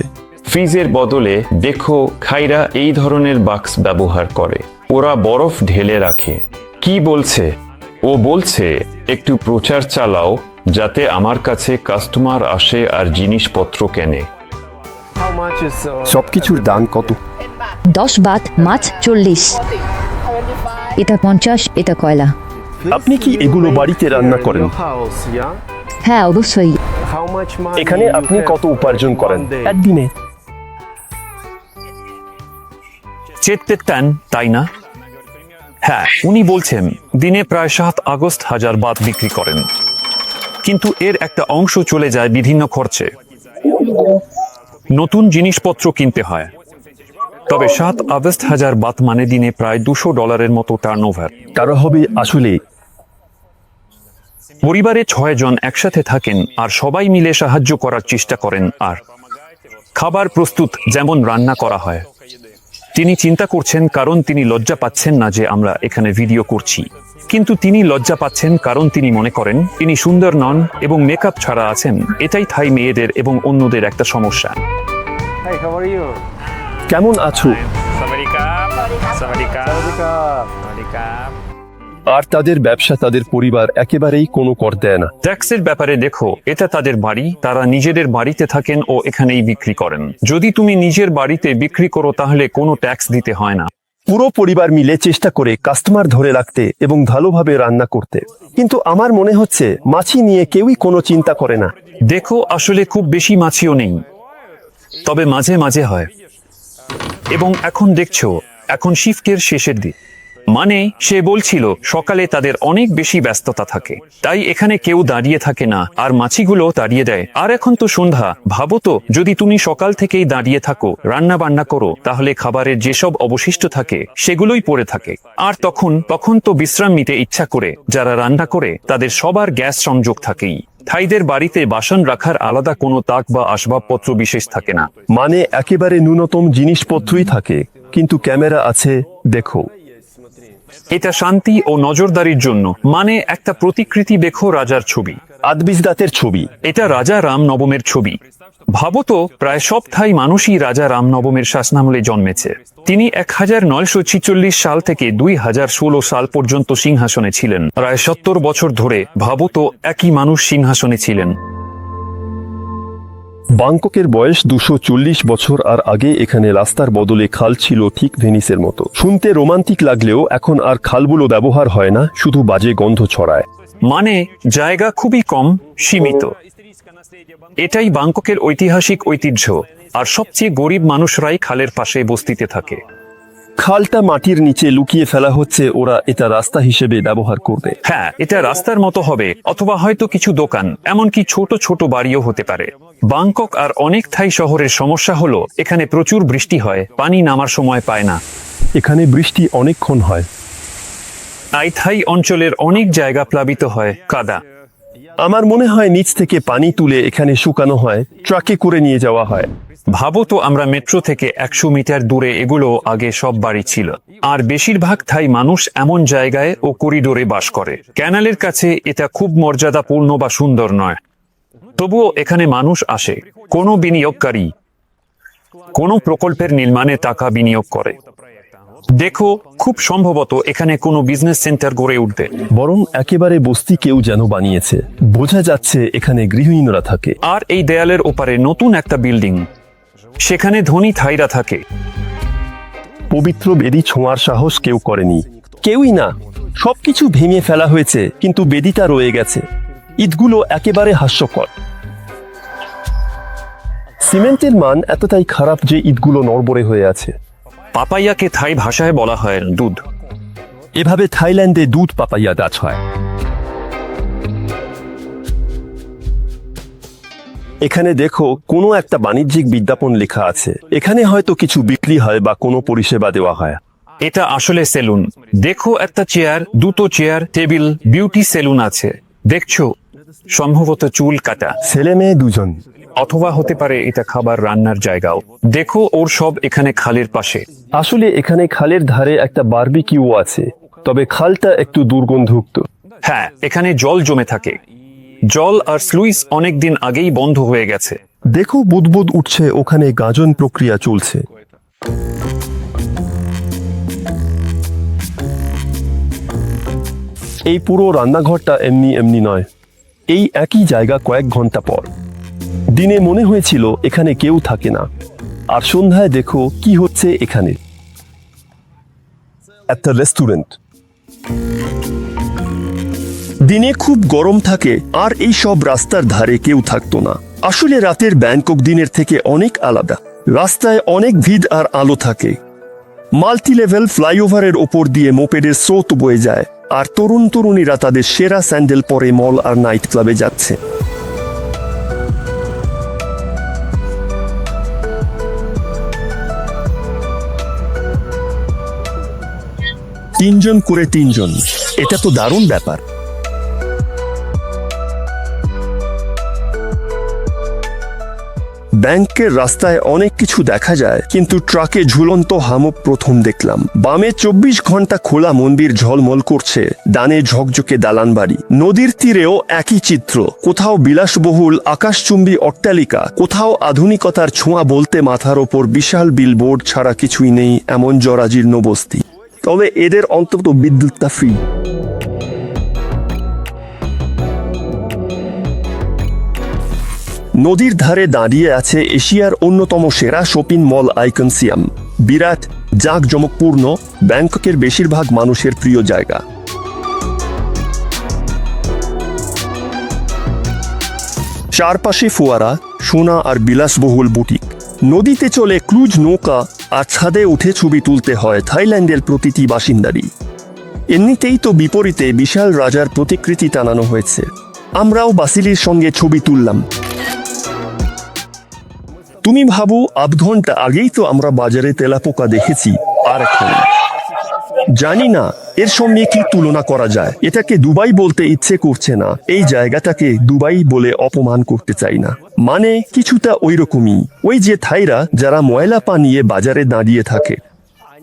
ফ্রিজের বদলে দেখো, খাইরা এই ধরনের বাক্স ব্যবহার করে। ওরা বরফ ঢেলে রাখে। কি বলছে? ও বলছে একটু প্রচার চালাও, যাতে আমার কাছে কাস্টমার আসে আর জিনিসপত্র কেনে। সবকিছুর দাম কত? 10 বাত, মাছ 40। এটা 50, এটা কয়লা। আপনি কি এগুলো বাড়িতে রান্না করেন? হ্যাঁ অবশ্যই। এখানে আপনি কত উপার্জন করেন একদিনে? চেতেন তাই না? হ্যাঁ, উনি বলছেন দিনে প্রায় 7,000 বাত বিক্রি করেন, কিন্তু এর একটা অংশ চলে যায় বিভিন্ন খরচে। নতুন জিনিসপত্র কিনতে হয়। তবে 7,000 বাত মানে দিনে প্রায় $200 মতো টার্নওভার। তারা হবে আসলে পরিবারে 6 জন একসাথে থাকেন আর সবাই মিলে সাহায্য করার চেষ্টা করেন, আর খাবার প্রস্তুত যেমন রান্না করা হয়। তিনি চিন্তা করছেন কারণ তিনি লজ্জা পাচ্ছেন না যে আমরা এখানে ভিডিও করছি, কিন্তু তিনি লজ্জা পাচ্ছেন কারণ তিনি মনে করেন তিনি সুন্দর নন এবং মেকআপ ছাড়া আছেন। এটাই থাই মেয়েদের এবং অন্যদের একটা সমস্যা। কেমন আছো? আর তাদের ব্যবসা, তাদের পরিবার একেবারেই কোনো কর দেয় না। ট্যাক্সের ব্যাপারে দেখো, এটা তাদের বাড়ি, তারা নিজেদের বাড়িতে থাকেন ও এখানেই বিক্রি করেন। যদি তুমি নিজের বাড়িতে বিক্রি করো তাহলে কোনো ট্যাক্স দিতে হয় না। পুরো পরিবার মিলে চেষ্টা করে কাস্টমার ধরে রাখতে এবং ভালোভাবে রান্না করতে, কিন্তু আমার মনে হচ্ছে মাছি নিয়ে কেউই কোনো চিন্তা করে না। দেখো, আসলে খুব বেশি মাছিও নেই, তবে মাঝে মাঝে হয়। এবং এখন দেখছো, এখন শিফটের শেষের দিক, মানে সে বলছিল সকালে তাদের অনেক বেশি ব্যস্ততা থাকে, তাই এখানে কেউ দাঁড়িয়ে থাকে না আর মাছিগুলো তাড়িয়ে দেয়। আর এখন তো সন্ধ্যা, ভাবো তো যদি তুমি সকাল থেকেই দাঁড়িয়ে থাকো, রান্না বান্না করো, তাহলে খাবারের যেসব অবশিষ্ট থাকে সেগুলোই পড়ে থাকে। আর তখন তো বিশ্রাম নিতে ইচ্ছা করে। যারা রান্না করে তাদের সবার গ্যাস সংযোগ থাকেই। থাইদের বাড়িতে বাসন রাখার আলাদা কোনো তাক বা আসবাবপত্র বিশেষ থাকে না। মানে একেবারে ন্যূনতম জিনিসপত্রই থাকে, কিন্তু ক্যামেরা আছে, দেখো। এটা শান্তি ও নজরদারির জন্য, মানে একটা প্রতিকৃতি দেখো, রাজার ছবি, আদবিজদাতের ছবি। এটা রাজা রাম নবমের ছবি। ভাবো তো, প্রায় সব থাই মানুষই রাজা রাম নবমের শাসনামলে জন্মেছে। তিনি 1946 সাল থেকে 2016 সাল পর্যন্ত সিংহাসনে ছিলেন। প্রায় 70 বছর ধরে ভাবো তো একই মানুষ সিংহাসনে ছিলেন। ব্যাংককের বয়স 240 বছর, আর আগে এখানে রাস্তার বদলে খাল ছিল, ঠিক ভেনিসের মতো। শুনতে রোমান্টিক লাগলেও এখন আর খালগুলো ব্যবহার হয় না, শুধু বাজে গন্ধ ছড়ায়। মানে জায়গা খুবই কম, সীমিত। এটাই ব্যাংককের ঐতিহাসিক ঐতিহ্য। আর সবচেয়ে গরিব মানুষরাই খালের পাশে বস্তিতে থাকে। খালটা মাটির নিচে লুকিয়ে ফেলা হচ্ছে, ওরা এটা রাস্তা হিসেবে ব্যবহার করবে। হ্যাঁ, এটা রাস্তার মতো হবে, অথবা হয়তো কিছু দোকান, এমনকি ছোট ছোট বাড়িও হতে পারে। ব্যাংকক আর অনেক থাই শহরের সমস্যা হলো এখানে প্রচুর বৃষ্টি হয়, পানি নামার সময় পায় না। এখানে বৃষ্টি অনেকক্ষণ হয়। তাই থাই অঞ্চলের অনেক জায়গা প্লাবিত হয়, কাদা। আমার মনে হয় নিচ থেকে পানি তুলে এখানে শুকানো হয়, ট্রাকে করে নিয়ে যাওয়া হয়। ভাবো তো, আমরা মেট্রো থেকে 100 মিটার দূরে, এগুলো আগে সব বাড়ি ছিল। আর বেশিরভাগ থাই মানুষ এমন জায়গায় ও করিডোরে বাস করে। ক্যানালের কাছে এটা খুব মর্যাদাপূর্ণ বা সুন্দর নয়, তবুও এখানে মানুষ আসে। কোনো বিনিয়োগকারী কোনো প্রকল্পের নির্মাণে টাকা বিনিয়োগ করে। দেখো, খুব সম্ভবত এখানে কোনো বিজনেস সেন্টার গড়ে উঠবে। বরং একেবারে বস্তি কেউ যেন বানিয়েছে, বোঝা যাচ্ছে এখানে গৃহহীনরা থাকে। আর এই দেয়ালের ওপারে নতুন একটা বিল্ডিং, সেখানে ধনী থাইরা থাকে। পবিত্র বেদি ছোঁয়ার সাহস কেউ করেনি, কেউই না। সবকিছু ভেঙে ফেলা হয়েছে, কিন্তু বেদিটা রয়ে গেছে। ইটগুলো একেবারে হাস্যকর। সিমেন্টের মান এতটাই খারাপ যে ইটগুলো নড়বড়ে হয়ে আছে। পাপাইয়াকে থাই ভাষায় বলা হয় দুধ। এভাবে থাইল্যান্ডে দুধ পাপাইয়া গাছ হয়। এখানে দেখো, কোনো একটা বাণিজ্যিক বিজ্ঞাপন লেখা আছে। এখানে হয়তো কিছু বিক্রি হয় বা কোনো পরিষেবা দেওয়া হয়। এটা আসলে সেলুন। দেখো, একটা চেয়ার, দুটো চেয়ার, টেবিল, বিউটি সেলুন আছে। দেখছো, সম্ভবত চুল কাটা। ছেলে মেয়ে দুজন। অথবা হতে পারে এটা খাবার রান্নার জায়গাও। দেখো, ওর সব এখানে খালের পাশে। আসলে এখানে খালের ধারে একটা বারবিকিউ আছে, তবে খালটা একটু দুর্গন্ধযুক্ত। হ্যাঁ, এখানে জল জমে থাকে। জল আর স্লুইস অনেকদিন আগেই বন্ধ হয়ে গেছে। দেখো, বুদবুদ উঠছে, ওখানে গাজন প্রক্রিয়া চলছে। এই পুরো রান্নাঘরটা এমনি এমনি নয়। এই একই জায়গা কয়েক ঘন্টা পর। দিনে মনে হয়েছিল এখানে কেউ থাকে না, আর সন্ধ্যায় দেখো কি হচ্ছে এখানে। একটা রেস্টুরেন্ট। দিনে খুব গরম থাকে আর এই সব রাস্তার ধারে কেউ থাকতো না। আসলে রাতের ব্যাংকক দিনের থেকে অনেক আলাদা। রাস্তায় অনেক ভিড় আর আলো থাকে। মাল্টি লেভেল ফ্লাইওভারের ওপর দিয়ে মোপেডের স্রোত বয়ে যায় আর তরুণ তরুণীরা তাদের সেরা স্যান্ডেল পরে মল আর নাইট ক্লাবে যাচ্ছে। তিনজন করে তিনজন, এটা তো দারুণ ব্যাপার। ব্যাংকের রাস্তায় অনেক কিছু দেখা যায়, কিন্তু ট্রাকে ঝুলন্ত হামক প্রথম দেখলাম। বামে 24 ঘন্টা খোলা মন্দির ঝলমল করছে, ডানে ঝকঝকে দালান বাড়ি। নদীর তীরেও একই চিত্র, কোথাও বিলাসবহুল আকাশচুম্বী অট্টালিকা, কোথাও আধুনিকতার ছোঁয়া বলতে মাথার ওপর বিশাল বিলবোর্ড ছাড়া কিছুই নেই এমন জরাজীর্ণ বস্তি। তবে এদের অন্তত বিদ্যুৎটা ফ্রি। নদীর ধারে দাঁড়িয়ে আছে এশিয়ার অন্যতম সেরা শপিং মল আইকন সিয়াম। বিরাট, জাঁকজমকপূর্ণ, ব্যাংককের বেশিরভাগ মানুষের প্রিয় জায়গা। চারপাশে ফোয়ারা, সোনা আর বিলাসবহুল বুটিক। নদীতে চলে ক্রুজ নৌকা আর ছাদে উঠে ছবি তুলতে হয় থাইল্যান্ডের প্রতিটি বাসিন্দারই। এমনিতেই তো বিপরীতে বিশাল রাজার প্রতিকৃতি টানানো হয়েছে। আমরাও বাসিলির সঙ্গে ছবি তুললাম। তুমি ভাবো, আধ ঘন্টা আগেই তো আমরা বাজারে তেলাপোকা দেখেছি, আর এখন জানি না এর সঙ্গে কি তুলনা করা যায়। এটাকে দুবাই বলতে ইচ্ছে করছে না, এই জায়গাটাকে দুবাই বলে অপমান করতে চাই না। মানে কিছুটা ওইরকমই। ওই যে থাইরা যারা ময়লা পা নিয়ে বাজারে দাঁড়িয়ে থাকে,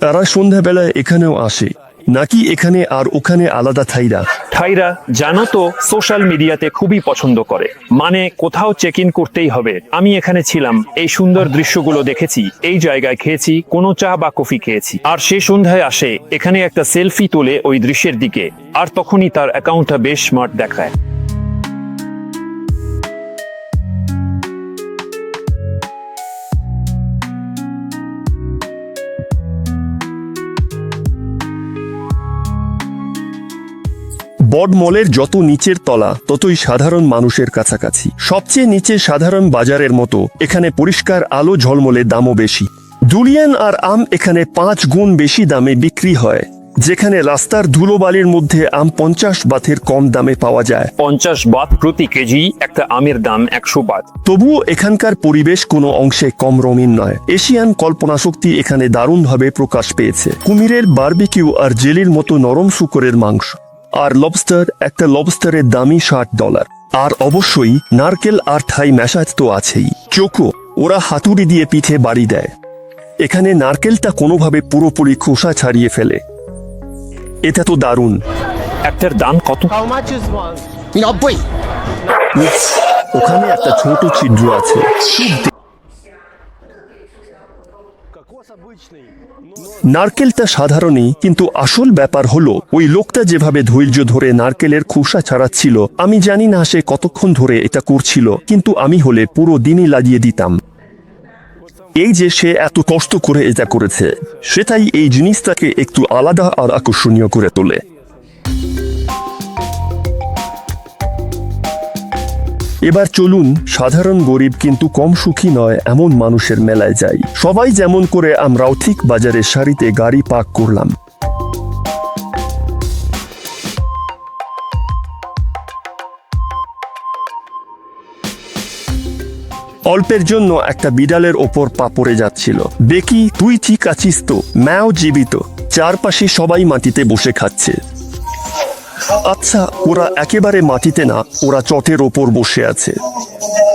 তারা সন্ধ্যাবেলায় এখানেও আসে, নাকি এখানে আর ওখানে আলাদা থাইরা? থাইরা জানো তো সোশ্যাল মিডিয়াতে খুবই পছন্দ করে, মানে কোথাও চেক ইন করতেই হবে। আমি এখানে ছিলাম, এই সুন্দর দৃশ্যগুলো দেখেছি, এই জায়গায় খেয়েছি, কোনো চা বা কফি খেয়েছি, আর সে সন্ধ্যায় আসে এখানে একটা সেলফি তোলে ওই দৃশ্যের দিকে, আর তখনই তার অ্যাকাউন্টটা বেশ স্মার্ট দেখায়। বড মলের যত নিচের তলা ততই সাধারণ মানুষের কাছাকাছি। সবচেয়ে নিচে সাধারণ বাজারের মতো এখানে পরিষ্কার আলো ঝলমলে, দামও বেশি। ডুলিয়ান আর আম এখানে 5 গুণ বেশি দামে বিক্রি হয়, যেখানে রাস্তার ধুলোবালির মধ্যে আম 50 বাথের কম দামে পাওয়া যায়। 50 বাথ প্রতি কেজি, একটা আমের দাম 100 বাথ। তবুও এখানকার পরিবেশ কোনো অংশে কম রঙিন নয়। এশিয়ান কল্পনাশক্তি এখানে দারুণভাবে প্রকাশ পেয়েছে। কুমিরের বারবিকিউ আর জেলির মতো নরম শূকরের মাংস, আর লবস্টার, একটা লবস্টারের দামই $60। আর অবশ্যই নারকেল আর থাই ম্যাশাজ তো আছেই। চোখো, ওরা হাতুড়ি দিয়ে পিঠে বাড়ি দেয়। এখানে নারকেলটা কোনোভাবে পুরোপুরি খোসা ছাড়িয়ে ফেলে। এটা তো দারুণ। একটার দাম কত? How much is one? উফ, ওখানে একটা ছোট ছিদ্র আছে। নারকেলটা সাধারণই, কিন্তু আসল ব্যাপার হলো ওই লোকটা যেভাবে ধৈর্য ধরে নারকেলের খোসা ছাড়াচ্ছিল। আমি জানি না সে কতক্ষণ ধরে এটা করছিল, কিন্তু আমি হলে পুরো দিনই লাগিয়ে দিতাম। এই যে সে এত কষ্ট করে এটা করেছে, সেটাই এই জিনিসটাকে একটু আলাদা আর আকর্ষণীয় করে তোলে। এবার চলুন সাধারণ গরিব কিন্তু কম সুখী নয় এমন মানুষের মেলায় যাই। সবাই যেমন করে আমরাও ঠিক বাজারের সারিতে গাড়ি পার্ক করলাম। অল্পের জন্য একটা বিড়ালের ওপর পা পড়ে যাচ্ছিল। বেকি, তুই ঠিক আছিস তো? ম্যাও জীবিত। চারপাশে সবাই মাটিতে বসে খাচ্ছে। আচ্ছা, ওরা একেবারে মাটিতে না, ওরা চটের ওপর বসে আছে।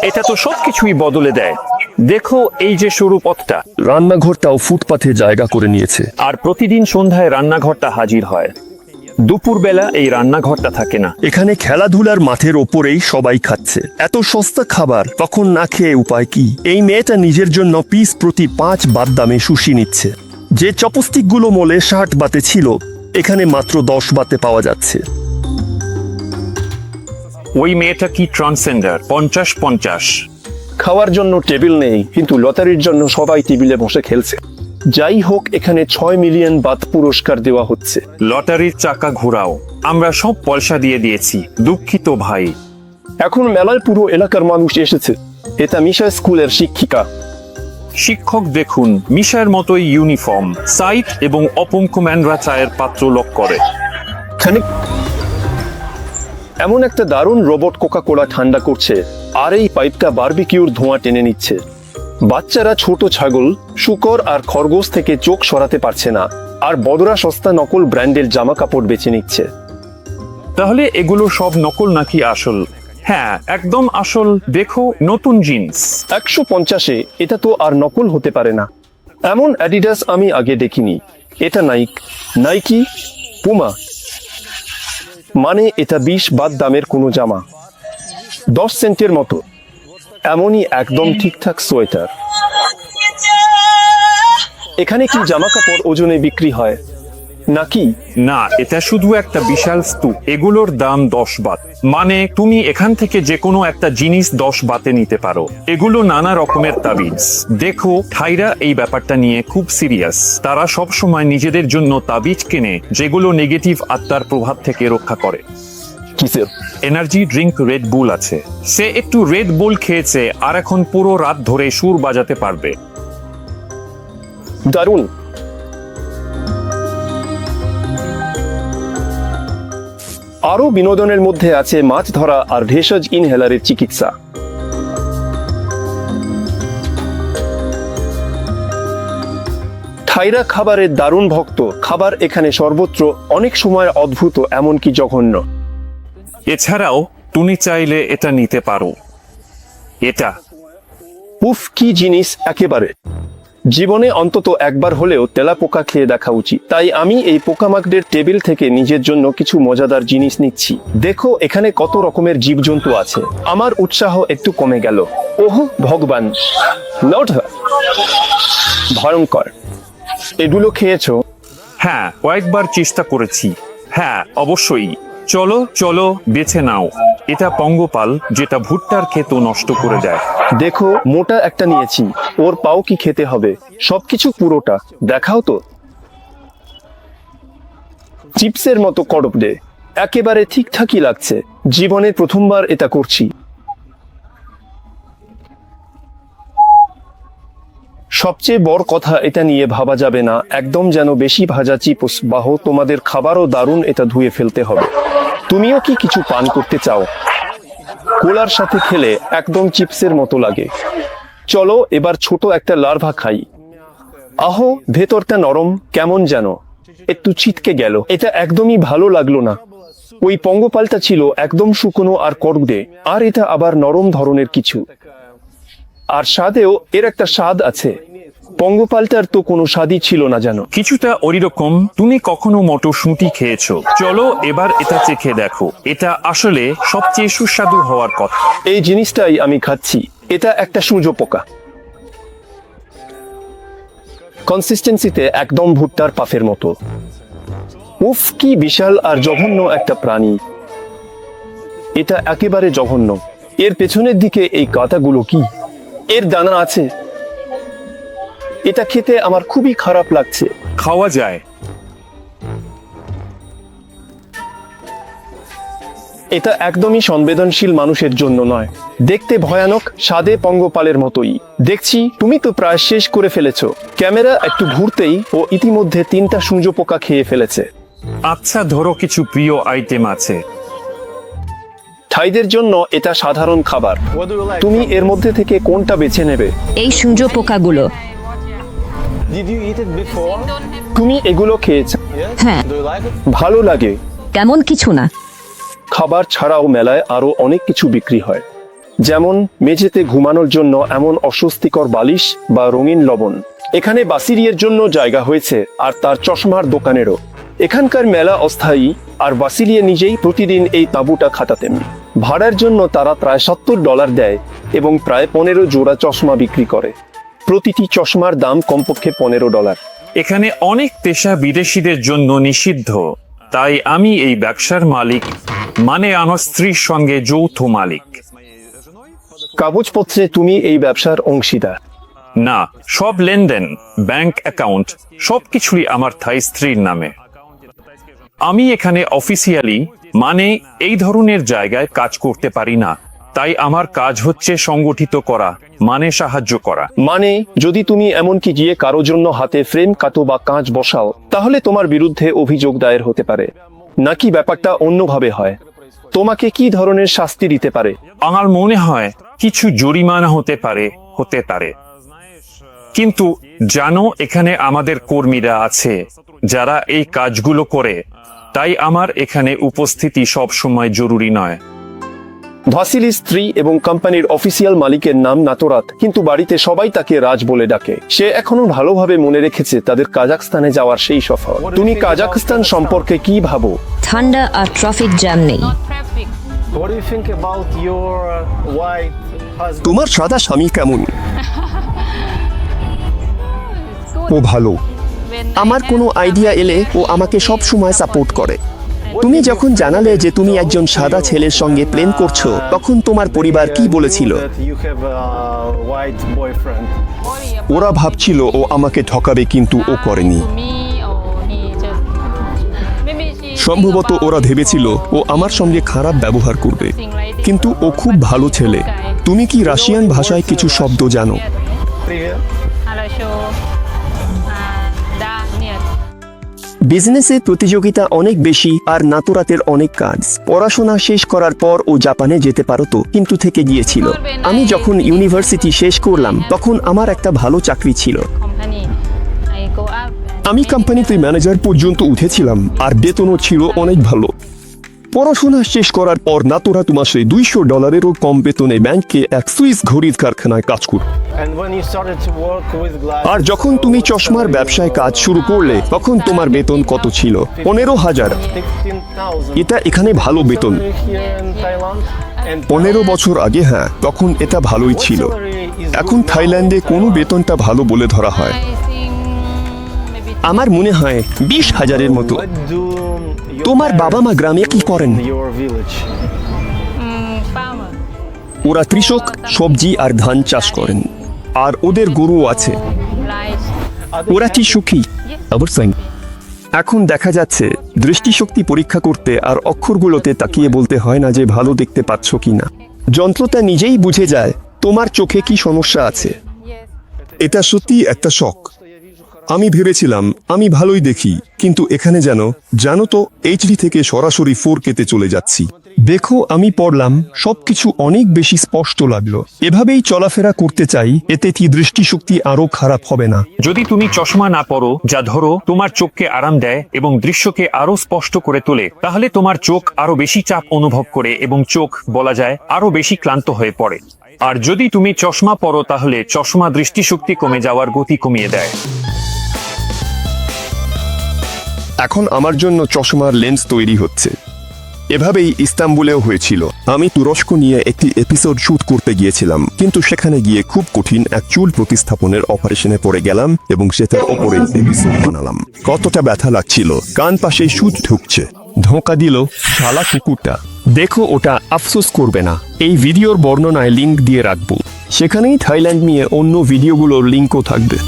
এটা তো সবকিছুই বদলে দেয়। দেখো এই যে সরু পথটা, রান্নাঘরটাও ফুটপাথে জায়গা করে নিয়েছে। আর প্রতিদিন সন্ধ্যায় রান্নাঘরটা হাজির হয়। দুপুরবেলা এই রান্নাঘরটা থাকে না। এখানে খেলাধুলার মাঠের ওপরেই সবাই খাচ্ছে। এত সস্তা খাবার, তখন না খেয়ে উপায় কি? এই মেয়েটা নিজের জন্য পিস প্রতি 5 বাত দামে সুশি নিচ্ছে। যে চপস্টিকগুলো মলে 60 বাতে ছিল, এখানে মাত্র 10 বাতে পাওয়া যাচ্ছে। ওই মেয়েটা কি ট্রান্সজেন্ডার? 50-50। খাওয়ার জন্য টেবিল নেই, কিন্তু লটারির জন্য সবাই টেবিলে বসে খেলছে। যাই হোক, এখানে 6 মিলিয়ন বাত পুরস্কার দেওয়া হচ্ছে। লটারির চাকা ঘোরাও। আমরা সব পয়সা দিয়ে দিয়েছি, দুঃখিত ভাই। এখন মেলায় পুরো এলাকার মানুষ এসেছে। এটা মিশা স্কুলের শিক্ষিকা। শিক্ষক দেখুন, মিশার মতোই ইউনিফর্ম, সাইট এবং অপমকুম্যানরা চায়ের পাত্র লক করে। খানিক এমন একটা দারুণ রোবট কোকা কোলা ঠান্ডা করছে, আর এই পাইপটা বারবিকিউর ধোঁয়া টেনে নিচ্ছে। বাচ্চারা ছোট ছাগল, শূকর আর খরগোশ থেকে চোখ সরাতে পারছে না, আর বড়রা সস্তা নকল ব্র্যান্ডের জামা কাপড় বেছে নিচ্ছে। তাহলে এগুলো সব নকল নাকি আসল? হ্যাঁ, একদম আসল। দেখো, নতুন জিন্স। 150-এ এটা তো আর নকল হতে পারে না। এমন অ্যাডিডাস আমি আগে দেখিনি। এটা নাইকি, পুমা, মানে এটা 20 বাদ দামের কোনো জামা, 10 সেন্টের মতো। এমনই একদম ঠিকঠাক সোয়েটার। এখানে কি জামা কাপড় ওজনে বিক্রি হয় নাকি? না, এটা শুধু একটা বিশাল স্তূপ। এগুলোর দাম 10 বাত। মানে তুমি এখান থেকে যে কোনো একটা জিনিস 10 বাতে নিতে পারো। এগুলো নানা রকমের তাবিজ। দেখো, থাইরা এই ব্যাপারটা নিয়ে খুব সিরিয়াস। তারা সব সময় নিজেদের জন্য তাবিজ কেনে যেগুলো নেগেটিভ আত্মার প্রভাব থেকে রক্ষা করে। কিসের? এনার্জি ড্রিঙ্ক রেড বুল আছে। সে একটু রেড বুল খেয়েছে আর এখন পুরো রাত ধরে সুর বাজাতে পারবে। দারুণ। আরো বিনোদনের মধ্যে আছে মাছ ধরা আর ভেষজ ইনহেলারের চিকিৎসা। থাইরা খাবারের দারুণ ভক্ত। খাবার এখানে সর্বত্র, অনেক সময় অদ্ভুত, এমনকি জঘন্য। এছাড়াও তুমি চাইলে এটা নিতে পারো। এটা উফ, কি জিনিস একেবারে! জীবনে অন্তত একবার হলেও তেলাপোকা খেয়ে দেখা উচিত। তাই আমি এই পোকামাকড়ের টেবিল থেকে নিজের জন্য কিছু মজাদার জিনিস নিচ্ছি। দেখো, এখানে কত রকমের জীবজন্তু আছে। আমার উৎসাহ একটু কমে গেল। ওহ ভগবান, নট ভয়ঙ্কর। এগুলো খেয়েছো? হ্যাঁ, কয়েকবার চেষ্টা করেছি। হ্যাঁ, অবশ্যই। চলো চলো, বেছে নাও। এটা পঙ্গপাল, যেটা ভুট্টার ক্ষেত নষ্ট করে দেয়। দেখো, মোটা একটা নিয়েছি। ওর পাও কি খেতে হবে? সবকিছু পুরোটা দেখাও তো। চিপসের মতো কড়কড়ে, একেবারে ঠিকঠাকই লাগছে। জীবনে প্রথমবার এটা করছি। সবচেয়ে বড় কথা, এটা নিয়ে ভাবা যাবে না। একদম যেন বেশি ভাজা চিপস। বাহ, তোমাদের খাবারও দারুণ। এটা ধুয়ে ফেলতে হবে। তুমিও কি কিছু পান করতে চাও? কোলার সাথে খেলে একদম চিপসের মতো লাগে। চলো এবার ছোট একটা লার্ভা খাই। আহো, ভেতরটা নরম, কেমন যেন একটু ছিটকে গেল। এটা একদমই ভালো লাগলো না। ওই পঙ্গপালটা ছিল একদম শুকনো আর কড়কড়ে, আর এটা আবার নরম ধরনের কিছু। আর স্বাদেও এর একটা স্বাদ আছে। পঙ্গপালটার তো কোনো স্বাদই ছিল না যেন। কিছুটা ওইরকম। তুমি কখনো মটরশুঁটি খেয়েছো? চলো এবার এটা চেখে দেখো। এটা আসলে সবচেয়ে সুস্বাদু হওয়ার কথা। এই জিনিসটাই আমি খাচ্ছি। এটা একটা সূর্য পোকা। কনসিস্টেন্সিতে একদম ভুট্টার পাফের মতো। উফ, কি বিশাল আর জঘন্য একটা প্রাণী। এটা একেবারে জঘন্য। এর পেছনের দিকে এই কাঁটাগুলো কি? এর দানা আছে। এটা খেতে আমার খুবই খারাপ লাগছে। খাওয়া যায়। এটা একদমই সংবেদনশীল মানুষের জন্য নয়। দেখতে ভয়ানক, স্বাদে পঙ্গপালের মতোই। দেখছি তুমি তো প্রায় শেষ করে ফেলেছো। ক্যামেরা একটু ঘুরতেই ও ইতিমধ্যে 3টা সূর্য পোকা খেয়ে ফেলেছে। আচ্ছা, ধরো কিছু প্রিয় আইটেম আছে। থাইদের জন্য এটা সাধারণ খাবার। তুমি এর মধ্যে থেকে কোনটা বেছে নেবে? এই সূর্য পোকাগুলো। Did you eat it before? তুমি এগুলো খেয়েছো? হ্যাঁ, Do you like it? ভালো লাগে। তেমন কিছু না। খাবার ছাড়াও মেলায় আরো অনেক কিছু বিক্রি হয়, যেমন মেঝেতে ঘুমানোর জন্য এমন অস্বস্তিকর বালিশ বা রঙিন লবণ। এখানে বাসিরিয়ের জন্য জায়গা হয়েছে, আর তার চশমার দোকানেরও। এখানকার মেলা অস্থায়ী, আর বাসিলিয়ে নিজেই প্রতিদিন এই তাঁবুটা খাটাতেন। ভাড়ার জন্য তারা প্রায় $70 দেয় এবং প্রায় 15 জোড়া চশমা বিক্রি করে। প্রতিটি চশমার দাম কমপক্ষে $15। এখানে অনেক পেশা বিদেশিদের জন্য নিষিদ্ধ, তাই আমি এই ব্যবসার মালিক, মানে আমার স্ত্রীর সঙ্গে যৌথ মালিক। কাগজপত্রে তুমি এই ব্যবসার অংশীদার। না, সব লেনদেন, ব্যাংক অ্যাকাউন্ট সবকিছুই আমার থাই স্ত্রীর নামে। আমি এখানে অফিসিয়ালি মানে এই ধরনের জায়গায় কাজ করতে পারি না, তাই আমার কাজ হচ্ছে সংগঠিত করা, মানে সাহায্য করা। মানে যদি তুমি এমনকি গিয়ে কারো জন্য হাতে ফ্রেম কাটো বা কাঁচ বসাও, তাহলে তোমার বিরুদ্ধে অভিযোগ দায়ের হতে পারে, নাকি ব্যাপারটা অন্যভাবে হয়? তোমাকে কি ধরনের শাস্তি দিতে পারে? আমার মনে হয় কিছু জরিমানা হতে পারে। কিন্তু জানো, এখানে আমাদের কর্মীরা আছে যারা এই কাজগুলো করে, তাই আমার এখানে উপস্থিতি সব সময় জরুরি নয়। ভাসিলির স্ত্রী এবং কোম্পানির অফিসিয়াল মালিকের নাম নাতরাত, কিন্তু বাড়িতে সবাই তাকে রাজ বলে ডাকে। সে এখনো ভালোভাবে মনে রেখেছে তাদের কাজাখস্তানে যাওয়ার সেই সফর। তুমি কাজাখস্তান সম্পর্কে কি ভাবো? ঠান্ডা আর ট্রাফিক জ্যাম নেই। What do you think about your white husband? তোমার সাদা স্বামী কেমন? ও ভালো। আমার কোনো আইডিয়া এলে ও আমাকে সব সময় সাপোর্ট করে। তুমি যখন জানালে যে তুমি একজন সাদা ছেলের সঙ্গে প্লেন করছো, তখন তোমার পরিবার কি বলেছিল? That you have a white boyfriend. ওরা ভাবছিল ও আমাকে ঠকাবে, কিন্তু ও করেনি। সম্ভবত ওরা ভেবেছিল ও আমার সঙ্গে খারাপ ব্যবহার করবে, কিন্তু ও খুব ভালো ছেলে। তুমি কি রাশিয়ান ভাষায় কিছু শব্দ জানো? Привет. বিজনেসে প্রতিযোগিতা অনেক বেশি আর নাতুরাতের অনেক কাজ। পড়াশোনা শেষ করার পর ও জাপানে যেতে পারতো, কিন্তু থেকে গিয়েছিল। আমি যখন ইউনিভার্সিটি শেষ করলাম, তখন আমার একটা ভালো চাকরি ছিল। আমি কোম্পানিতে ম্যানেজার পর্যন্ত উঠেছিলাম আর বেতনও ছিল অনেক ভালো। পড়াশোনা শেষ করার পর নাতুরাত মাসে $200-এরও কম বেতনে ব্যাংকে এক সুইস ঘড়ির কারখানায় কাজ করত। And when you started to work with glass, আর যখন তুমি চশমার ব্যবসায় কাজ শুরু করলে, তখন তোমার বেতন কত ছিল? 15,000। 16,000. এটা এখানে ভালো বেতন। Salary here in Thailand. And 15 বছর আগে হ্যাঁ, তখন এটা ভালোই ছিল। এখন থাইল্যান্ডে কোনো বেতনটা ভালো বলে ধরা হয়। আমার মনে হয় 20,000-এর মতো। What do your তোমার বাবা মা গ্রামে কি করেন? in your village? ওরা কৃষক, সবজি আর ধান চাষ করেন, আর ওদের গরু আছে। ওরা কি সুখী? অবশ্যই। এখন দেখা যাচ্ছে দৃষ্টিশক্তি পরীক্ষা করতে আর অক্ষরগুলোতে তাকিয়ে বলতে হয় না যে ভালো দেখতে পাচ্ছ কিনা। যন্ত্রটা নিজেই বুঝে যায় তোমার চোখে কি সমস্যা আছে। এটা সত্যি একটা শখ। আমি ভেবেছিলাম আমি ভালোই দেখি, কিন্তু এখানে জানো তো এইচডি থেকে সরাসরি 4K-তে চলে যাচ্ছি। দেখো, আমি পড়লাম, সবকিছু অনেক বেশি স্পষ্ট লাগলো। এভাবেই চলাফেরা করতে চাই, এতে কি দৃষ্টিশক্তি আরো খারাপ হবে না? যদি তুমি চশমা না পরো, যা ধরো তোমার চোখকে আরাম দেয় এবং দৃশ্যকে আরো স্পষ্ট করে তোলে, তাহলে তোমার চোখ আরো বেশি চাপ অনুভব করে এবং চোখ, বলা যায়, আরো বেশি ক্লান্ত হয়ে পড়ে। আর যদি তুমি চশমা পরো, তাহলে চশমা দৃষ্টিশক্তি কমে যাওয়ার গতি কমিয়ে দেয়। এখন আমার জন্য চশমার লেন্স তৈরি হচ্ছে। এভাবেই ইস্তাম্বুলেও হয়েছিল। আমি তুরস্ক নিয়ে একটি এপিসোড শুট করতে গিয়েছিলাম, কিন্তু সেখানে গিয়ে খুব কঠিন এক চুল প্রতিস্থাপনের অপারেশনে পড়ে গেলাম এবং সেটার ওপরে এপিসোড বানালাম। কতটা ব্যথা লাগছিল। কান পাশে সুচ ঢুকছে। ধোঁকা দিল শালা কুকুরটা। দেখো, ওটা আফসোস করবে না। এই ভিডিওর বর্ণনায় লিংক দিয়ে রাখবো। সেখানেই থাইল্যান্ড নিয়ে অন্য ভিডিওগুলোর লিংকও থাকবে।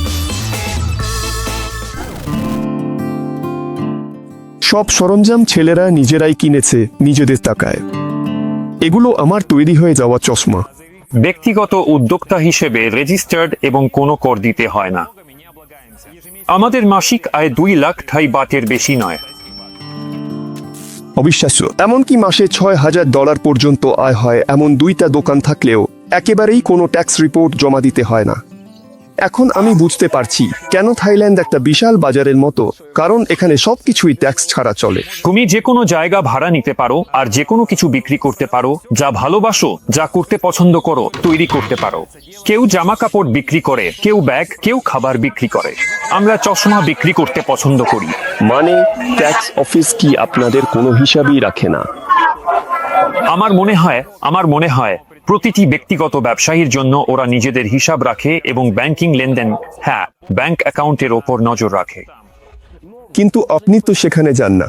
সব সরঞ্জাম ছেলেরা নিজেরাই কিনেছে নিজেদের টাকায়। এগুলো আমার তৈরি হয়ে যাওয়া চশমা। ব্যক্তিগত উদ্যোক্তা হিসেবে রেজিস্টার্ড এবং কোনো কর দিতে হয় না। আমাদের মাসিক আয় 2 লাখ থাই বাটের বেশি নয়। অবিশ্বাস্য। এমনকি মাসে $6,000 পর্যন্ত আয় হয় এমন 2টা দোকান থাকলেও একেবারেই কোনো ট্যাক্স রিপোর্ট জমা দিতে হয় না। এখন আমি বুঝতে পারছি কেন থাইল্যান্ড একটা বিশাল বাজারের মতো, কারণ এখানে সবকিছুই ট্যাক্স ছাড়া চলে। তুমি যে কোনো জায়গা ভাড়া নিতে পারো আর যে কোনো কিছু বিক্রি করতে পারো, যা ভালোবাসো, যা করতে পছন্দ করো, তৈরি করতে পারো। কেউ জামা কাপড় বিক্রি করে, কেউ ব্যাগ, কেউ খাবার বিক্রি করে। আমরা চশমা বিক্রি করতে পছন্দ করি। মানে ট্যাক্স অফিস কি আপনাদের কোনো হিসাবই রাখে না? আমার মনে হয় প্রতিটি ব্যক্তিগত ব্যবসায়ীর জন্য ওরা নিজেদের হিসাব রাখে এবং ব্যাংকিং লেনদেন, হ্যাঁ, ব্যাংক অ্যাকাউন্টের ওপর নজর রাখে। কিন্তু আপনি তো সেখানে যান না।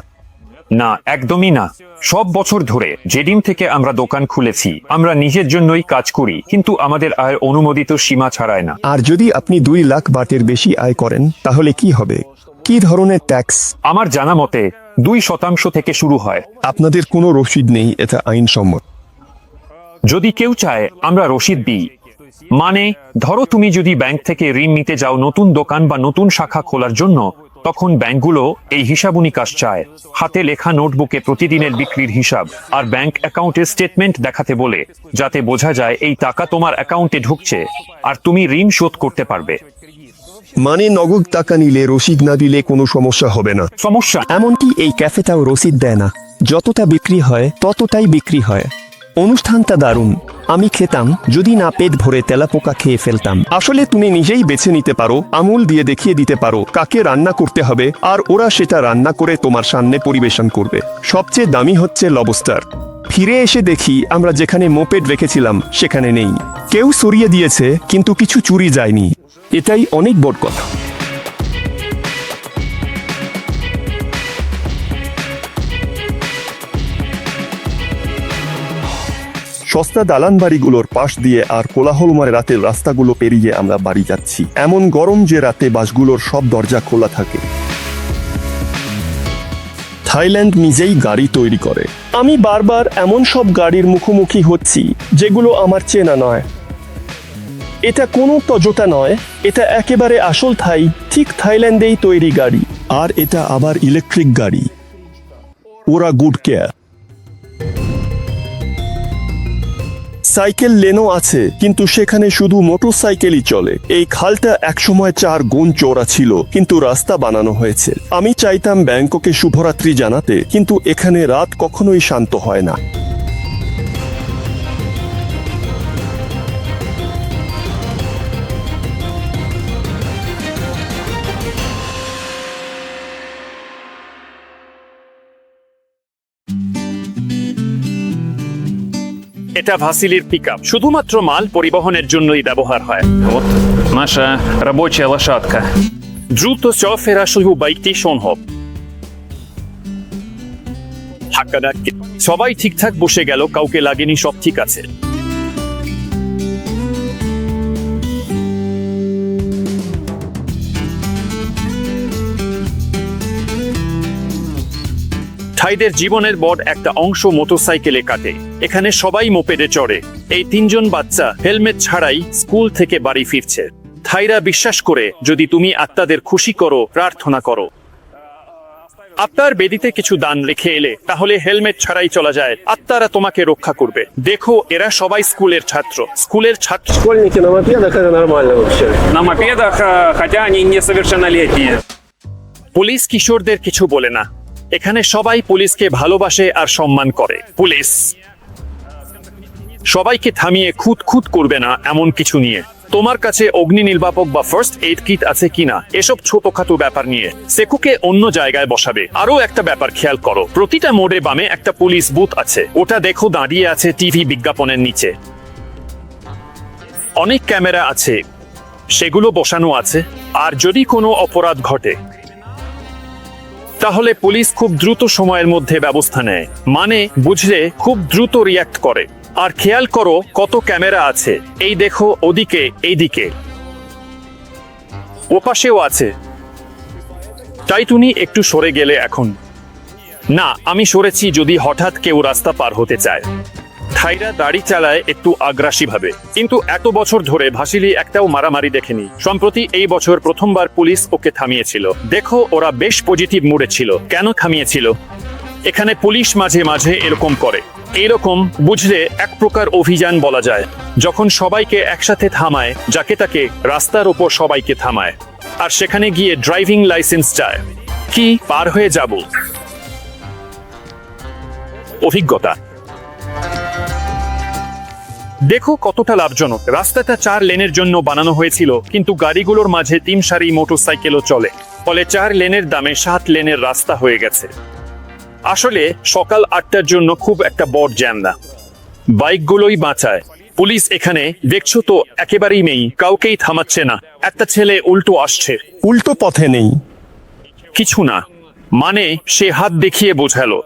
না, একদমই না। সব বছর ধরে যেদিন থেকে আমরা দোকান খুলেছি আমরা নিজের জন্যই কাজ করি, কিন্তু আমাদের আয়ের অনুমোদিত সীমা ছাড়ায় না। আর যদি আপনি 2 লাখ বাটের বেশি আয় করেন তাহলে কি হবে? কি ধরনের ট্যাক্স? আমার জানা মতে 2% থেকে শুরু হয়। আপনাদের কোনো রসিদ নেই, এটা আইনসম্মত। যদি কেউ চায় আমরা রসিদ দিই। মানে ধরো তুমি যদি ব্যাংক থেকে ঋণ নিতে যাও নতুন দোকান বা নতুন শাখা খোলার জন্য, তখন ব্যাংকগুলো এই হিসাবু নিকাশ চায়, হাতে লেখা নোটবুকে প্রতিদিনের বিক্রির হিসাব আর ব্যাংক অ্যাকাউন্টের স্টেটমেন্ট দেখাতে বলে, যাতে বোঝা যায় এই টাকা তোমার অ্যাকাউন্টে ঢুকছে আর তুমি ঋণ শোধ করতে পারবে। মানে নগদ টাকা নিলে রসিদ না দিলে কোনো সমস্যা হবে না? সমস্যা? এমনকি এই ক্যাফেটাও রসিদ দেয় না, যতটা বিক্রি হয় ততটাই বিক্রি হয়। অনুষ্ঠানটা দারুণ। আমি খেতাম, যদি না পেট ভরে তেলাপোকা খেয়ে ফেলতাম। আসলে তুমি নিজেই বেছে নিতে পারো, আমুল দিয়ে দেখিয়ে দিতে পারো কাকে রান্না করতে হবে, আর ওরা সেটা রান্না করে তোমার সামনে পরিবেশন করবে। সবচেয়ে দামি হচ্ছে লবস্টার। ফিরে এসে দেখি আমরা যেখানে মোপেড রেখেছিলাম সেখানে নেই। কেউ সরিয়ে দিয়েছে, কিন্তু কিছু চুরি যায়নি। এটাই অনেক বড় কথা। সস্তা দালান বাড়িগুলোর পাশ দিয়ে আর কোলাহলময় রাতের রাস্তাগুলো পেরিয়ে আমরা বাড়ি যাচ্ছি। এমন গরম যে রাতে বাসগুলোর সব দরজা খোলা থাকে। থাইল্যান্ড নিজেই গাড়ি তৈরি করে। আমি বারবার এমন সব গাড়ির মুখোমুখি হচ্ছি যেগুলো আমার চেনা নয়। এটা কোনো টয়োটা নয়, এটা একেবারে আসল থাই, ঠিক থাইল্যান্ডেই তৈরি গাড়ি। আর এটা আবার ইলেকট্রিক গাড়ি। ওরা গুড কেয়ার। সাইকেল লেনও আছে, কিন্তু সেখানে শুধু মোটরসাইকেলই চলে। এই খালটা একসময় 4 গুণ চওড়া ছিল, কিন্তু রাস্তা বানানো হয়েছে। আমি চাইতাম ব্যাংককে শুভরাত্রি জানাতে, কিন্তু এখানে রাত কখনোই শান্ত হয় না। এটা ভাসিলির পিকআপ, শুধুমাত্র মাল পরিবহনের জন্যই ব্যবহার হয়। Вот наша рабочая лошадка. দ্রুত চলাফেরা শুধু বাইকটি সম্ভব। সবাই ঠিকঠাক বসে গেল, কাউকে লাগেনি, সব ঠিক আছে। থাইদের জীবনের বড় একটা অংশ মোটরসাইকেলে কাটে। এখানে সবাই মোপেডে চড়ে। এই 3 জন বাচ্চা হেলমেট ছাড়াই স্কুল থেকে বাড়ি ফিরছে। থাইরা বিশ্বাস করে যদি তুমি আত্মাদের খুশি করো, প্রার্থনা করো, আত্মার বেদিতে কিছু দান রেখে এলে, তাহলে হেলমেট ছাড়াই চলা যায়, আত্মারা তোমাকে রক্ষা করবে। দেখো, এরা সবাই স্কুলের ছাত্র। Школьники на мопедах это нормально вообще. На мопедах, хотя они несовершеннолетние. পুলিশ কিশোরদের কিছু বলে না। এখানে সবাই পুলিশকে ভালোবাসে আর সম্মান করে। পুলিশ সবাইকে থামিয়ে খুঁত করবে না এমন কিছু নিয়ে। তোমার কাছে অগ্নি নির্বাপক বা ফার্স্ট এইড কিট আছে কিনা, এসব ছোটখাটো ব্যাপার নিয়ে সেকুকে অন্য জায়গায় বসাবে। আরো একটা ব্যাপার খেয়াল করো, প্রতিটা মোড়ে বামে একটা পুলিশ বুথ আছে। ওটা দেখো, দাঁড়িয়ে আছে টিভি বিজ্ঞাপনের নিচে। অনেক ক্যামেরা আছে, সেগুলো বসানো আছে। আর যদি কোনো অপরাধ ঘটে, তাহলে পুলিশ খুব দ্রুত সময়ের মধ্যে ব্যবস্থা নেয়। মানে বুঝলে, খুব দ্রুত রিয়্যাক্ট করে। আর খেয়াল করো কত ক্যামেরা আছে। এই দেখো, ওদিকে, এইদিকে, ওপাশেও আছে। তাই তুমি একটু সরে গেলে এখন। না, আমি সরেছি যদি হঠাৎ কেউ রাস্তা পার হতে চায়। থাইরা দাড়ি চালায় একটু আগ্রাসী ভাবে, কিন্তু এত বছর ধরে ভাসিলি একটাও মারামারি দেখেনি। সম্প্রতি এই বছর প্রথমবার পুলিশ ওকে থামিয়েছিল। দেখো, ওরা বেশ পজিটিভ মুডে ছিল। কেন থামিয়েছিল? এখানে পুলিশ মাঝে মাঝে এরকম করে। এইরকম বুঝলে এক প্রকার অভিযান বলা যায়, যখন সবাইকে একসাথে থামায়, যাকে তাকে রাস্তার ওপর সবাইকে থামায়, আর সেখানে গিয়ে ড্রাইভিং লাইসেন্স চায়। কি পার হয়ে যাব? অভিজ্ঞতা দেখো কতটা লাভজনক। রাস্তাটা 4 লেনের জন্য বানানো হয়েছিল, কিন্তু গাড়িগুলোর মাঝে 3 সারি মোটরসাইকেলও চলে। ফলে 4 লেনের দামে 7 লেনের রাস্তা হয়ে গেছে। আসলে সকাল 8টার জন্য খুব একটা বড় জ্যাম না, বাইকগুলোই বাঁচায়। পুলিশ এখানে দেখছো তো একেবারেই নেই, কাউকেই থামাচ্ছে না। একটা ছেলে উল্টো আসছে। উল্টো পথে নেই কিছু না, মানে সে হাত দেখিয়ে বোঝালো,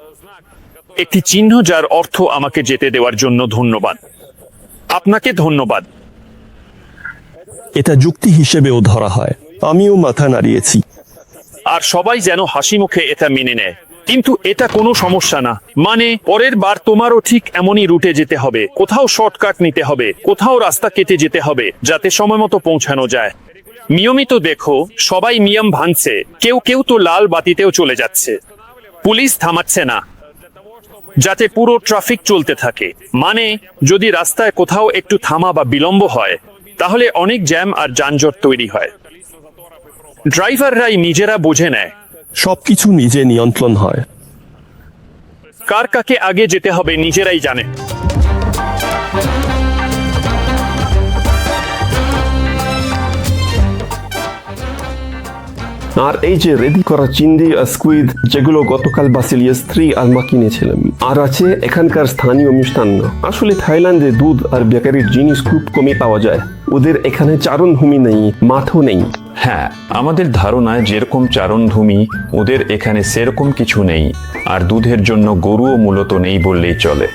একটি চিহ্ন যার অর্থ আমাকে যেতে দেওয়ার জন্য ধন্যবাদ। আপনাকে ধন্যবাদ। এটা যুক্তি হিসেবেও ধরা হয়। আমিও মাথা নাড়িয়েছি। আর সবাই যেন হাসি মুখে এটা মেনে নেয়। কিন্তু এটা কোনো সমস্যা না। মানে পরের বার তোমারও ঠিক এমনই রুটে যেতে হবে, কোথাও শর্টকাট নিতে হবে, কোথাও রাস্তা কেটে যেতে হবে, যাতে সময় মতো পৌঁছানো যায়। নিয়মিত দেখো, সবাই নিয়ম ভাঙছে, কেউ কেউ তো লাল বাতিতেও চলে যাচ্ছে। পুলিশ থামাচ্ছে না, যাতে পুরো ট্রাফিক চলতে থাকে। মানে যদি রাস্তায় কোথাও একটু থামা বা বিলম্ব হয়, তাহলে অনেক জ্যাম আর যানজট তৈরি হয়। ড্রাইভাররাই নিজেরা বুঝে নেয় সবকিছু নিজে নিয়ন্ত্রণ হয়। কার কাকে আগে যেতে হবে নিজেরাই জানে। আর এই যে রেডি করা চিংড়ি আর স্কুইড, যেগুলো গতকাল বাসিলিয়ার স্ত্রী আর মা কিনেছিলেন। আর আছে এখানকার স্থানীয় মিষ্টান্ন। আসলে থাইল্যান্ডে দুধ আর বেকারির জিনিস খুব কমই পাওয়া যায়। ওদের এখানে চারণভূমি নেই, মাঠও নেই। হ্যাঁ, আমাদের ধারণায় যেরকম চারণভূমি, ওদের এখানে সেরকম কিছু নেই। আর দুধের জন্য গরুও মূলত নেই বললেই চলে।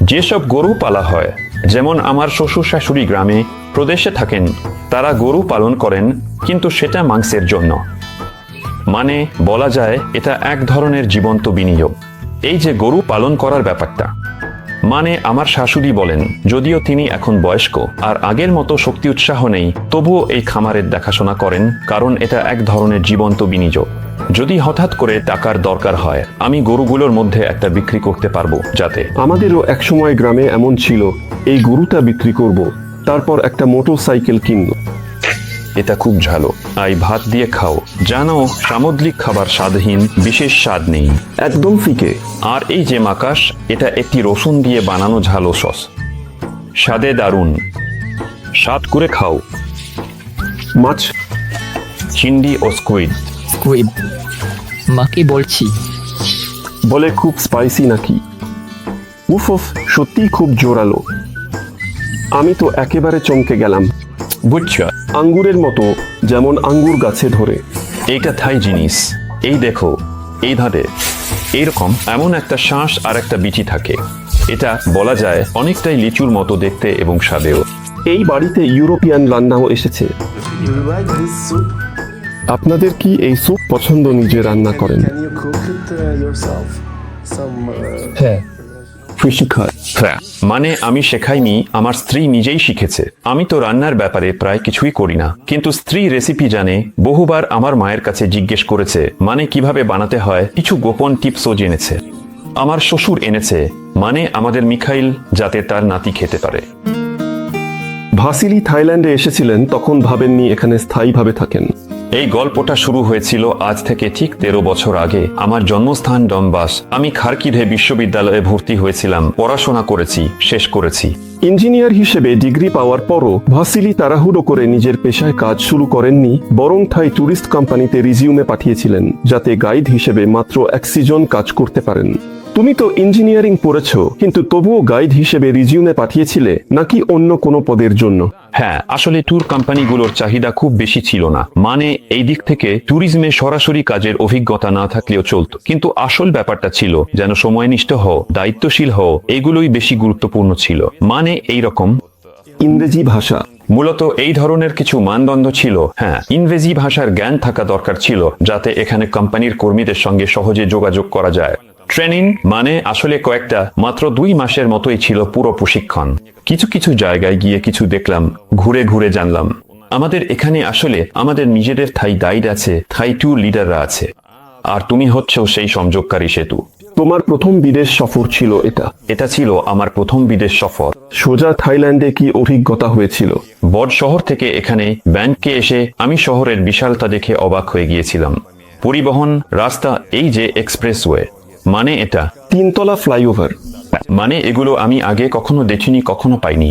যেসব গরু পালা হয়, যেমন আমার শ্বশুর শাশুড়ি গ্রামে প্রদেশে থাকেন, তারা গরু পালন করেন, কিন্তু সেটা মাংসের জন্য। মানে বলা যায় এটা এক ধরনের জীবন্ত বিনিয়োগ। এই যে গরু পালন করার ব্যাপারটা, মানে আমার শাশুড়ি বলেন, যদিও তিনি এখন বয়স্ক আর আগের মতো শক্তি উৎসাহ নেই, তবুও এই খামারের দেখাশোনা করেন, কারণ এটা এক ধরনের জীবন্ত বিনিয়োগ। যদি হঠাৎ করে টাকার দরকার হয়, আমি গরুগুলোর মধ্যে একটা বিক্রি করতে পারবো, যাতে আমাদেরও একসময় গ্রামে এমন ছিল, এই গরুটা বিক্রি করব, তারপর একটা মোটর সাইকেল কিনবো। এটা খুব ঝালো, আই ভাত দিয়ে খাও। জানো, সামুদ্রিক খাবার স্বাদহীন, বিশেষ স্বাদ নেই, একদম ফিকে। আর এই যে মাকাস, এটা একটি রসুন দিয়ে বানানো ঝালো সস, স্বাদে দারুণ। স্বাদ করে খাও। মাছ, চিংড়ি ও স্কুইড। স্কুইড, মাকে বলছি। বলে খুব স্পাইসি নাকি? উফ উফ, সত্যি খুব জোরালো। আমি তো একেবারে চমকে গেলাম। বুঝছো, আঙ্গুরের মতো, যেমন আঙ্গুর গাছে ধরে। এইটা থাই জিনিস। এই দেখো, এই ধারে এইরকম এমন একটা শ্বাস আর একটা বিচি থাকে। এটা বলা যায় অনেকটাই লিচুর মতো দেখতে এবং স্বাদেও। এই বাড়িতে ইউরোপিয়ান রান্নাও এসেছে। আপনাদের কি এই স্যুপ পছন্দ? নিজে রান্না করেন? হ্যাঁ, হ্যাঁ, মানে আমি শেখাইনি, আমার স্ত্রী নিজেই শিখেছে। আমি তো রান্নার ব্যাপারে প্রায় কিছুই করি না, কিন্তু স্ত্রী রেসিপি জানে। বহুবার আমার মায়ের কাছে জিজ্ঞেস করেছে, মানে কিভাবে বানাতে হয়। কিছু গোপন টিপসও জেনেছে। আমার শ্বশুর এনেছে, মানে আমাদের মিখাইল, যাতে তার নাতি খেতে পারে। ভাসিলি থাইল্যান্ডে এসেছিলেন, তখন ভাবেননি এখানে স্থায়ীভাবে থাকেন। এই গল্পটা শুরু হয়েছিল আজ থেকে ঠিক 13 বছর আগে। আমার জন্মস্থান ডনবাস। আমি খারকিভে বিশ্ববিদ্যালয়ে ভর্তি হয়েছিলাম, পড়াশোনা করেছি, শেষ করেছি। ইঞ্জিনিয়ার হিসেবে ডিগ্রি পাওয়ার পরও ভাসিলি তাড়াহুড়ো করে নিজের পেশায় কাজ শুরু করেননি, বরং থাই ট্যুরিস্ট কোম্পানিতে রিজিউমে পাঠিয়েছিলেন, যাতে গাইড হিসেবে মাত্র 1 জন কাজ করতে পারেন। তুমি তো ইঞ্জিনিয়ারিং পড়েছ, কিন্তু তবুও গাইড হিসেবে রিজিউমে পাঠিয়েছিলে, নাকি অন্য কোনো পদের জন্য? হ্যাঁ, আসলে ট্যুর কোম্পানিগুলোর চাহিদা খুব বেশি ছিল না। মানে এই দিক থেকে ট্যুরিজমে সরাসরি কাজের অভিজ্ঞতা না থাকলেও চলত, কিন্তু আসল ব্যাপারটা ছিল যেন সময়নিষ্ঠ হও, দায়িত্বশীল হও, এগুলোই বেশি গুরুত্বপূর্ণ ছিল। মানে এই রকম ইংরেজি ভাষা, মূলত এই ধরনের কিছু মানদণ্ড ছিল। হ্যাঁ, ইংরেজি ভাষার জ্ঞান থাকা দরকার ছিল, যাতে এখানে কোম্পানির কর্মীদের সঙ্গে সহজে যোগাযোগ করা যায়। ট্রেনিং মানে আসলে কয়েকটা মাত্র 2 মাসের মতোই ছিল পুরো প্রশিক্ষণ। কিছু কিছু জায়গায় গিয়ে কিছু দেখলাম, ঘুরে ঘুরে জানলাম। আমাদের এখানে আসলে আমাদের নিজেদের থাই গাইড আছে, থাই ট্যুর লিডাররা আছে, আর তুমি হচ্ছ সেই সংযোগকারী সেতু। তোমার প্রথম বিদেশ সফর ছিল এটা? এটা ছিল আমার প্রথম বিদেশ সফর। সোজা থাইল্যান্ডে কি অভিজ্ঞতা হয়েছিল? বড় শহর থেকে এখানে ব্যাংকে এসে আমি শহরের বিশালতা দেখে অবাক হয়ে গিয়েছিলাম। পরিবহন, রাস্তা, এই যে এক্সপ্রেসওয়ে, মানে এটা 3 তলা ফ্লাইওভার, মানে এগুলো আমি আগে কখনো দেখিনি, কখনো পাইনি।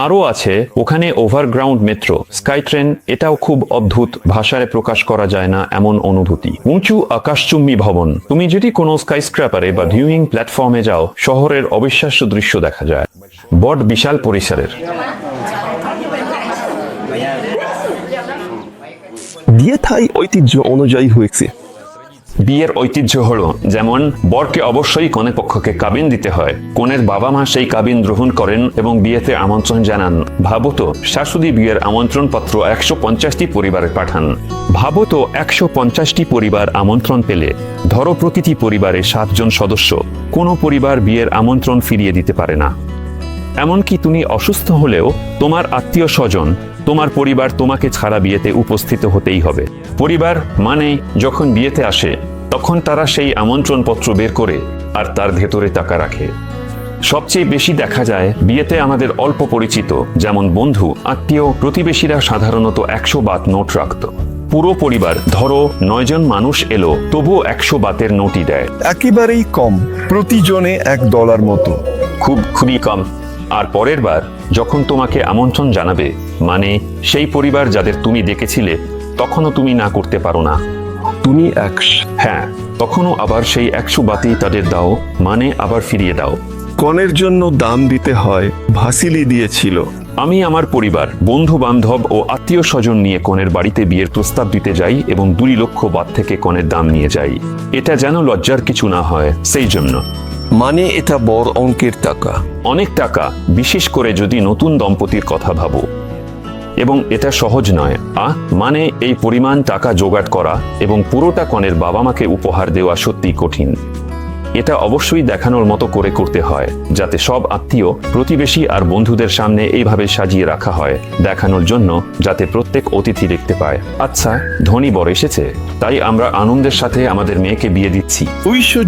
আরও আছে ওখানে ওভারগ্রাউন্ড মেট্রো, স্কাই ট্রেন। এটাও খুব অদ্ভুত, ভাষায় প্রকাশ করা যায় না এমন অনুভূতি। উঁচু আকাশচুম্বী ভবন। তুমি যদি কোনো স্কাইস্ক্র্যাপারে বা ভিউইং প্ল্যাটফর্মে যাও, শহরের অবিশ্বাস্য দৃশ্য দেখা যায়, বড় বিশাল পরিসরের। দিয়ে থাই ঐতিহ্য অনুযায়ী হয়েছে। বিয়ের ঐতিহ্য হলো যেমন বরকে অবশ্যই কনে পক্ষকে কাবিন দিতে হয়, কনের বাবা মা সেই কাবিন গ্রহণ করেন এবং বিয়েতে আমন্ত্রণ জানান। ভাবো তো, শাশুড়ি বিয়ের আমন্ত্রণ পত্র 150টি পরিবারে পাঠান। ভাবো তো 150টি পরিবার আমন্ত্রণ পেলে, ধরো প্রতিটি পরিবারে 7 জন সদস্য, কোনো পরিবার বিয়ের আমন্ত্রণ ফিরিয়ে দিতে পারে না। এমনকি তুমি অসুস্থ হলেও তোমার আত্মীয় স্বজন, তোমার পরিবার তোমাকে ছাড়া বিয়েতে উপস্থিত হতেই হবে। পরিবার মানে যখন বিয়েতে আসে তখন তারা সেই আমন্ত্রণ পত্র বের করে আর তার ভেতরে টাকা রাখে। সবচেয়ে বেশি দেখা যায় বিয়েতে আমাদের অল্প পরিচিত, যেমন বন্ধু, আত্মীয়, প্রতিবেশীরা সাধারণত 100 বাত নোট রাখত। পুরো পরিবার, ধরো 9 জন মানুষ এলো, তবুও 100 বাতের নোটই দেয়। একেবারেই কম, প্রতিজনে $1 মতো। খুবই কম। আর পরের বার যখন তোমাকে আমন্ত্রণ জানাবে, মানে সেই পরিবার যাদের তুমি ডেকেছিলে, তখনও তুমি না করতে পারো না। তুমি হ্যাঁ, তখনও আবার সেই 100 বাতেই তাদের দাও, মানে আবার ফিরিয়ে দাও। কনের জন্য দাম দিতে হয়, ভাসিলি দিয়েছিল। আমি আমার পরিবার, বন্ধু বান্ধব ও আত্মীয় স্বজন নিয়ে কনের বাড়িতে বিয়ের প্রস্তাব দিতে যাই এবং 2 লক্ষ বাত থেকে কনের দাম নিয়ে যাই। এটা যেন লজ্জার কিছু না হয়, সেই জন্য। মানে এটা বড় অঙ্কের টাকা। অনেক টাকা, বিশেষ করে যদি নতুন দম্পতির কথা ভাবো। এবং এটা সহজ নয়। মানে এই পরিমাণ টাকা জোগাড় করা এবং পুরোটা কনের বাবা মাকে উপহার দেওয়া সত্যিই কঠিন। এটা অবশ্যই দেখানোর মতো করে করতে হয়, যাতে সব আত্মীয়, প্রতিবেশী আর বন্ধুদের সামনে এইভাবে সাজিয়ে রাখা হয়, দেখানোর জন্য যাতে প্রত্যেক অতিথি দেখতে পায়, আচ্ছা ধনী বর এসেছে, তাই আমরা আনন্দের সাথে আমাদের মেয়েকে বিয়ে দিচ্ছি।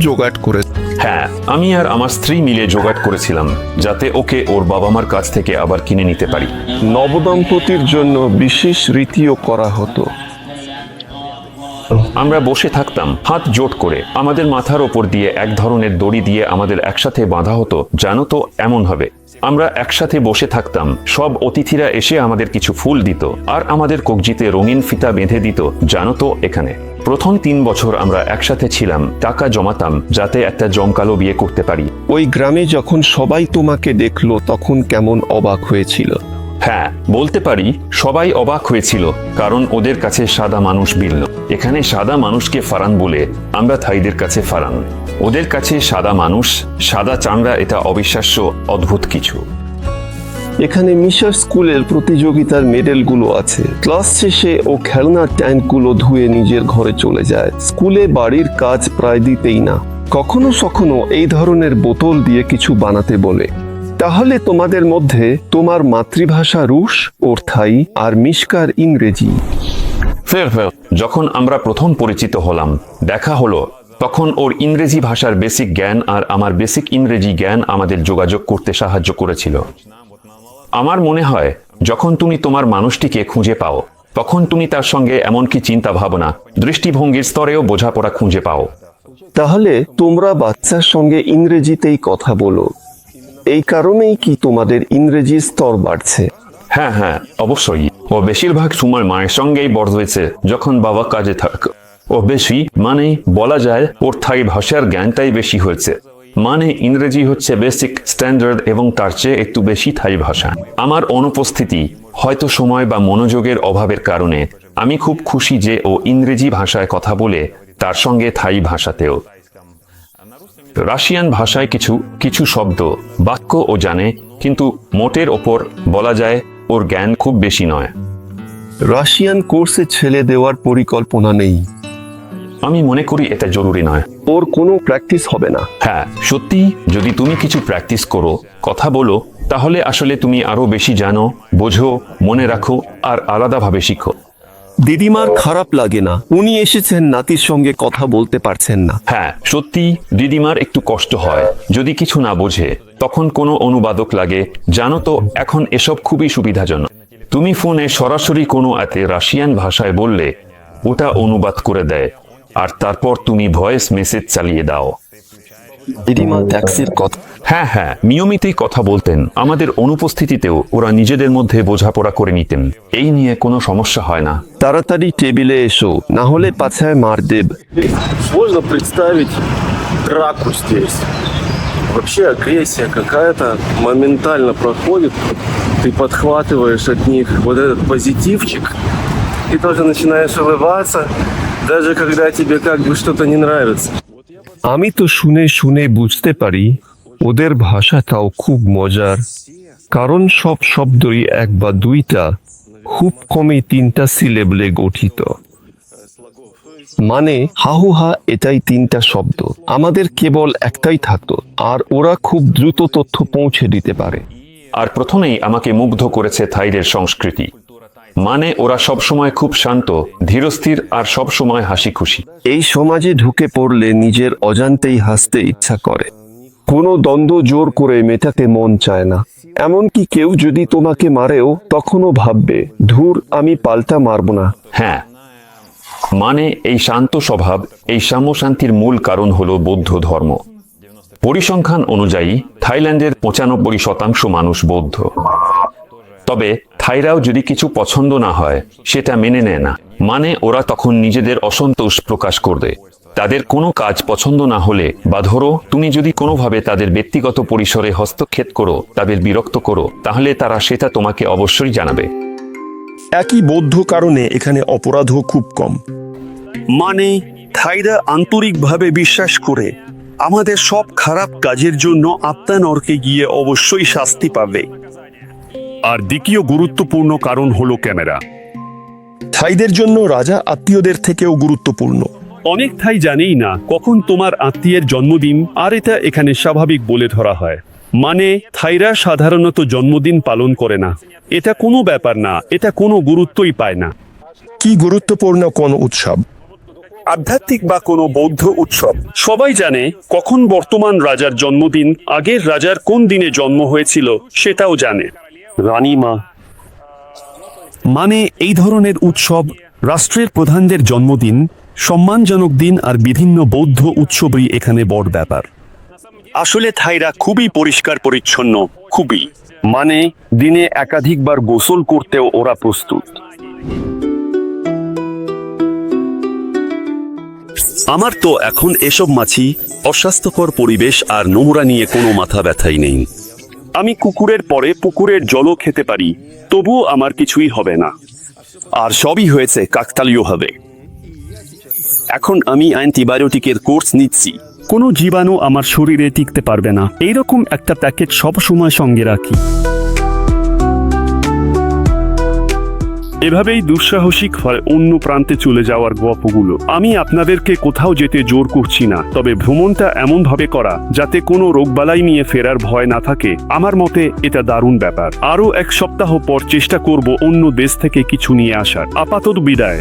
জোগাড় করে। হ্যাঁ, আমি আর আমার স্ত্রী মিলে জোগাড় করেছিলাম, যাতে ওকে ওর বাবা মার কাছ থেকে আবার কিনে নিতে পারি। নবদম্পতির জন্য বিশেষ রীতিও করা হতো। আমরা বসে থাকতাম হাত জোট করে, আমাদের মাথার ওপর দিয়ে এক ধরনের দড়ি দিয়ে আমাদের একসাথে বাঁধা হতো, জানো তো এমন হবে। আমরা একসাথে বসে থাকতাম, সব অতিথিরা এসে আমাদের কিছু ফুল দিত আর আমাদের কবজিতে রঙিন ফিতা বেঁধে দিত, জানো তো এখানে। প্রথম 3 বছর আমরা একসাথে ছিলাম, টাকা জমাতাম যাতে একটা জমকালো বিয়ে করতে পারি। ওই গ্রামে যখন সবাই তোমাকে দেখলো তখন কেমন অবাক হয়েছিল? হ্যাঁ, বলতে পারি সবাই অবাক হয়েছিল, কারণ ওদের কাছে সাদা মানুষ বিরল। এখানে সাদা মানুষকে ফারান বলে, আমরা থাইদের কাছে ফারান। ওদের কাছে সাদা মানুষ, সাদা চামড়া, এটা অবিশ্বাস্য, অদ্ভুত কিছু। এখানে মিশর স্কুলের প্রতিযোগিতার মেডেলগুলো আছে। ক্লাস শেষে ও খেলনার ট্যাঙ্কগুলো ধুয়ে নিজের ঘরে চলে যায়। স্কুলে বাড়ির কাজ প্রায় দিতেই না, কখনো কখনো এই ধরনের বোতল দিয়ে কিছু বানাতে বলে। তাহলে তোমাদের মধ্যে তোমার মাতৃভাষা রুশ, ওর থাই, আর মিশকার ইংরেজি। যখন আমরা প্রথম পরিচিত হলাম, দেখা হলো, তখন ওর ইংরেজি ভাষার বেসিক জ্ঞান আর আমার বেসিক ইংরেজি জ্ঞান আমাদের যোগাযোগ করতে সাহায্য করেছিল। আমার মনে হয় যখন তুমি তোমার মানুষটিকে খুঁজে পাও, তখন তুমি তার সঙ্গে এমনকি চিন্তা ভাবনা, দৃষ্টিভঙ্গির স্তরেও বোঝাপড়া খুঁজে পাও। তাহলে তোমরা বাচ্চার সঙ্গে ইংরেজিতেই কথা বলো, এই কারণেই কি তোমাদের ইংরেজি স্তর বাড়ছে? হ্যাঁ, অবশ্যই। ও বেশিরভাগ সময় মায়ের সঙ্গেই বড় হয়েছে, যখন বাবা কাজে থাকে। ও বেশি, মানে বলা যায় ওর থাই ভাষার জ্ঞানটাই বেশি হয়েছে। মানে ইংরেজি হচ্ছে বেসিক স্ট্যান্ডার্ড এবং তার চেয়ে একটু বেশি থাই ভাষা। আমার অনুপস্থিতি, হয়তো সময় বা মনোযোগের অভাবের কারণে, আমি খুব খুশি যে ও ইংরেজি ভাষায় কথা বলে, তার সঙ্গে থাই ভাষাতেও। রাশিয়ান ভাষায় কিছু শব্দ, বাক্য ও জানে, কিন্তু মোটের ওপর বলা যায় ওর জ্ঞান খুব বেশি নয়। রাশিয়ান কোর্সে ছেলে দেওয়ার পরিকল্পনা নেই। আমি মনে করি এটা জরুরি নয়। ওর কোনো প্র্যাকটিস হবে না। হ্যাঁ, সত্যি, যদি তুমি কিছু প্র্যাকটিস করো, কথা বলো, তাহলে আসলে তুমি আরো বেশি জানো, বোঝো, মনে রাখো আর আলাদাভাবে শিখো। দিদিমার খারাপ লাগে না উনি এসেছেন, নাতির সঙ্গে কথা বলতে পারছেন না? হ্যাঁ, সত্যি, দিদিমার একটু কষ্ট হয় যদি কিছু না বোঝে, তখন কোনো অনুবাদক লাগে, জানো তো এখন এসব খুবই সুবিধাজনক। তুমি ফোনে সরাসরি কোনো এতে রাশিয়ান ভাষায় বললে, ওটা অনুবাদ করে দেয়, আর তারপর তুমি ভয়েস মেসেজ চালিয়ে দাও। দিদিমা ট্যাক্সির কথা। হ্যাঁ, নিয়মিতই কথা বলতেন। আমাদের অনুপস্থিতিতেও ওরা নিজেদের মধ্যে বোঝাপড়া করে নিতেন, এই নিয়ে কোনো সমস্যা হয় না। তাড়াতাড়ি টেবিলে এসো, না হলে পাছায় মার দেব। Сложно представить драку здесь. Вообще агрессия какая-то моментально проходит. Ты подхватываешь от них вот этот позитивчик и тоже начинаешь улыбаться. Даже когда тебе как бы что-то не нравится. আমি তো শুনে শুনে বুঝতে পারি ওদের ভাষাটাও খুব মজার, কারণ সব শব্দই এক বা দুইটা, খুব কমই তিনটা সিলেবলে গঠিত। মানে হাহুহা এটাই তিনটা শব্দ, আমাদের কেবল একটাই থাকতো, আর ওরা খুব দ্রুত তথ্য পৌঁছে দিতে পারে। আর প্রথমেই আমাকে মুগ্ধ করেছে থাইদের সংস্কৃতি। মানে ওরা সবসময় খুব শান্ত, ধীরস্থির আর সবসময় হাসি খুশি। এই সমাজে ঢুকে পড়লে নিজের অজান্তেই হাসতে ইচ্ছা করে, কোনো দ্বন্দ্ব জোর করে মেটাতে মন চায় না। এমনকি কেউ যদি তোমাকে মারেও তখনও ভাববে, ধুর আমি পাল্টা মারব না। হ্যাঁ, মানে এই শান্ত স্বভাব, এই সাম্য শান্তির মূল কারণ হলো বৌদ্ধ ধর্ম। পরিসংখ্যান অনুযায়ী থাইল্যান্ডের 95% মানুষ বৌদ্ধ। তবে থাইরাও যদি কিছু পছন্দ না হয় সেটা মেনে নেয় না। মানে ওরা তখন নিজেদের অসন্তোষ প্রকাশ করবে। তাদের কোনো কাজ পছন্দ না হলে, বা ধরো তুমি যদি কোনোভাবে তাদের ব্যক্তিগত পরিসরে হস্তক্ষেপ করো, তাদের বিরক্ত করো, তাহলে তারা সেটা তোমাকে অবশ্যই জানাবে। একই বৌদ্ধ কারণে এখানে অপরাধও খুব কম। মানে থাইরা আন্তরিকভাবে বিশ্বাস করে আমাদের সব খারাপ কাজের জন্য আত্মা নরকে গিয়ে অবশ্যই শাস্তি পাবে। আর দ্বিতীয় গুরুত্বপূর্ণ কারণ হলো ক্যামেরা। থাইদের জন্য রাজা আত্মীয়দের থেকেও গুরুত্বপূর্ণ। অনেক থাই জানেই না কখন তোমার আত্মীয়ের জন্মদিন, আর এটা এখানে স্বাভাবিক বলে ধরা হয়। মানে থাইরা সাধারণত জন্মদিন পালন করে না, এটা কোনো ব্যাপার না, এটা কোনো গুরুত্বই পায় না। কি গুরুত্বপূর্ণ কোন উৎসব? আধ্যাত্মিক বা কোনো বৌদ্ধ উৎসব। সবাই জানে কখন বর্তমান রাজার জন্মদিন, আগের রাজার কোন দিনে জন্ম হয়েছিল সেটাও জানে। রানীমা মানে এই ধরনের উৎসব, রাষ্ট্রের প্রধানদের জন্মদিন, সম্মানজনক দিন আর বিভিন্ন বৌদ্ধ উৎসবই এখানে বড় ব্যাপার। আসলে থাইরা খুবই পরিষ্কার পরিচ্ছন্ন, খুবই। মানে দিনে একাধিকবার গোসল করতেও ওরা প্রস্তুত। আমার তো এখন এসব মাছি, অস্বাস্থ্যকর পরিবেশ আর নোংরা নিয়ে কোনো মাথা ব্যথাই নেই। আমি কুকুরের পরে পুকুরের জলও খেতে পারি, তবুও আমার কিছুই হবে না। আর সবই হয়েছে কাকতালীয়ভাবে। এখন আমি অ্যান্টিবায়োটিকের কোর্স নিচ্ছি, কোনো জীবাণু আমার শরীরে টিকতে পারবে না। এইরকম একটা প্যাকেট সব সময় সঙ্গে রাখি। এভাবেই দুঃসাহসিক হয় অন্য প্রান্তে চলে যাওয়ার গল্পগুলো। আমি আপনাদেরকে কোথাও যেতে জোর করছি না, তবে ভ্রমণটা এমনভাবে করা যাতে কোনো রোগবালাই নিয়ে ফেরার ভয় না থাকে, আমার মতে এটা দারুণ ব্যাপার। আরও 1 সপ্তাহ পর চেষ্টা করব অন্য দেশ থেকে কিছু নিয়ে আসার। আপাতত বিদায়।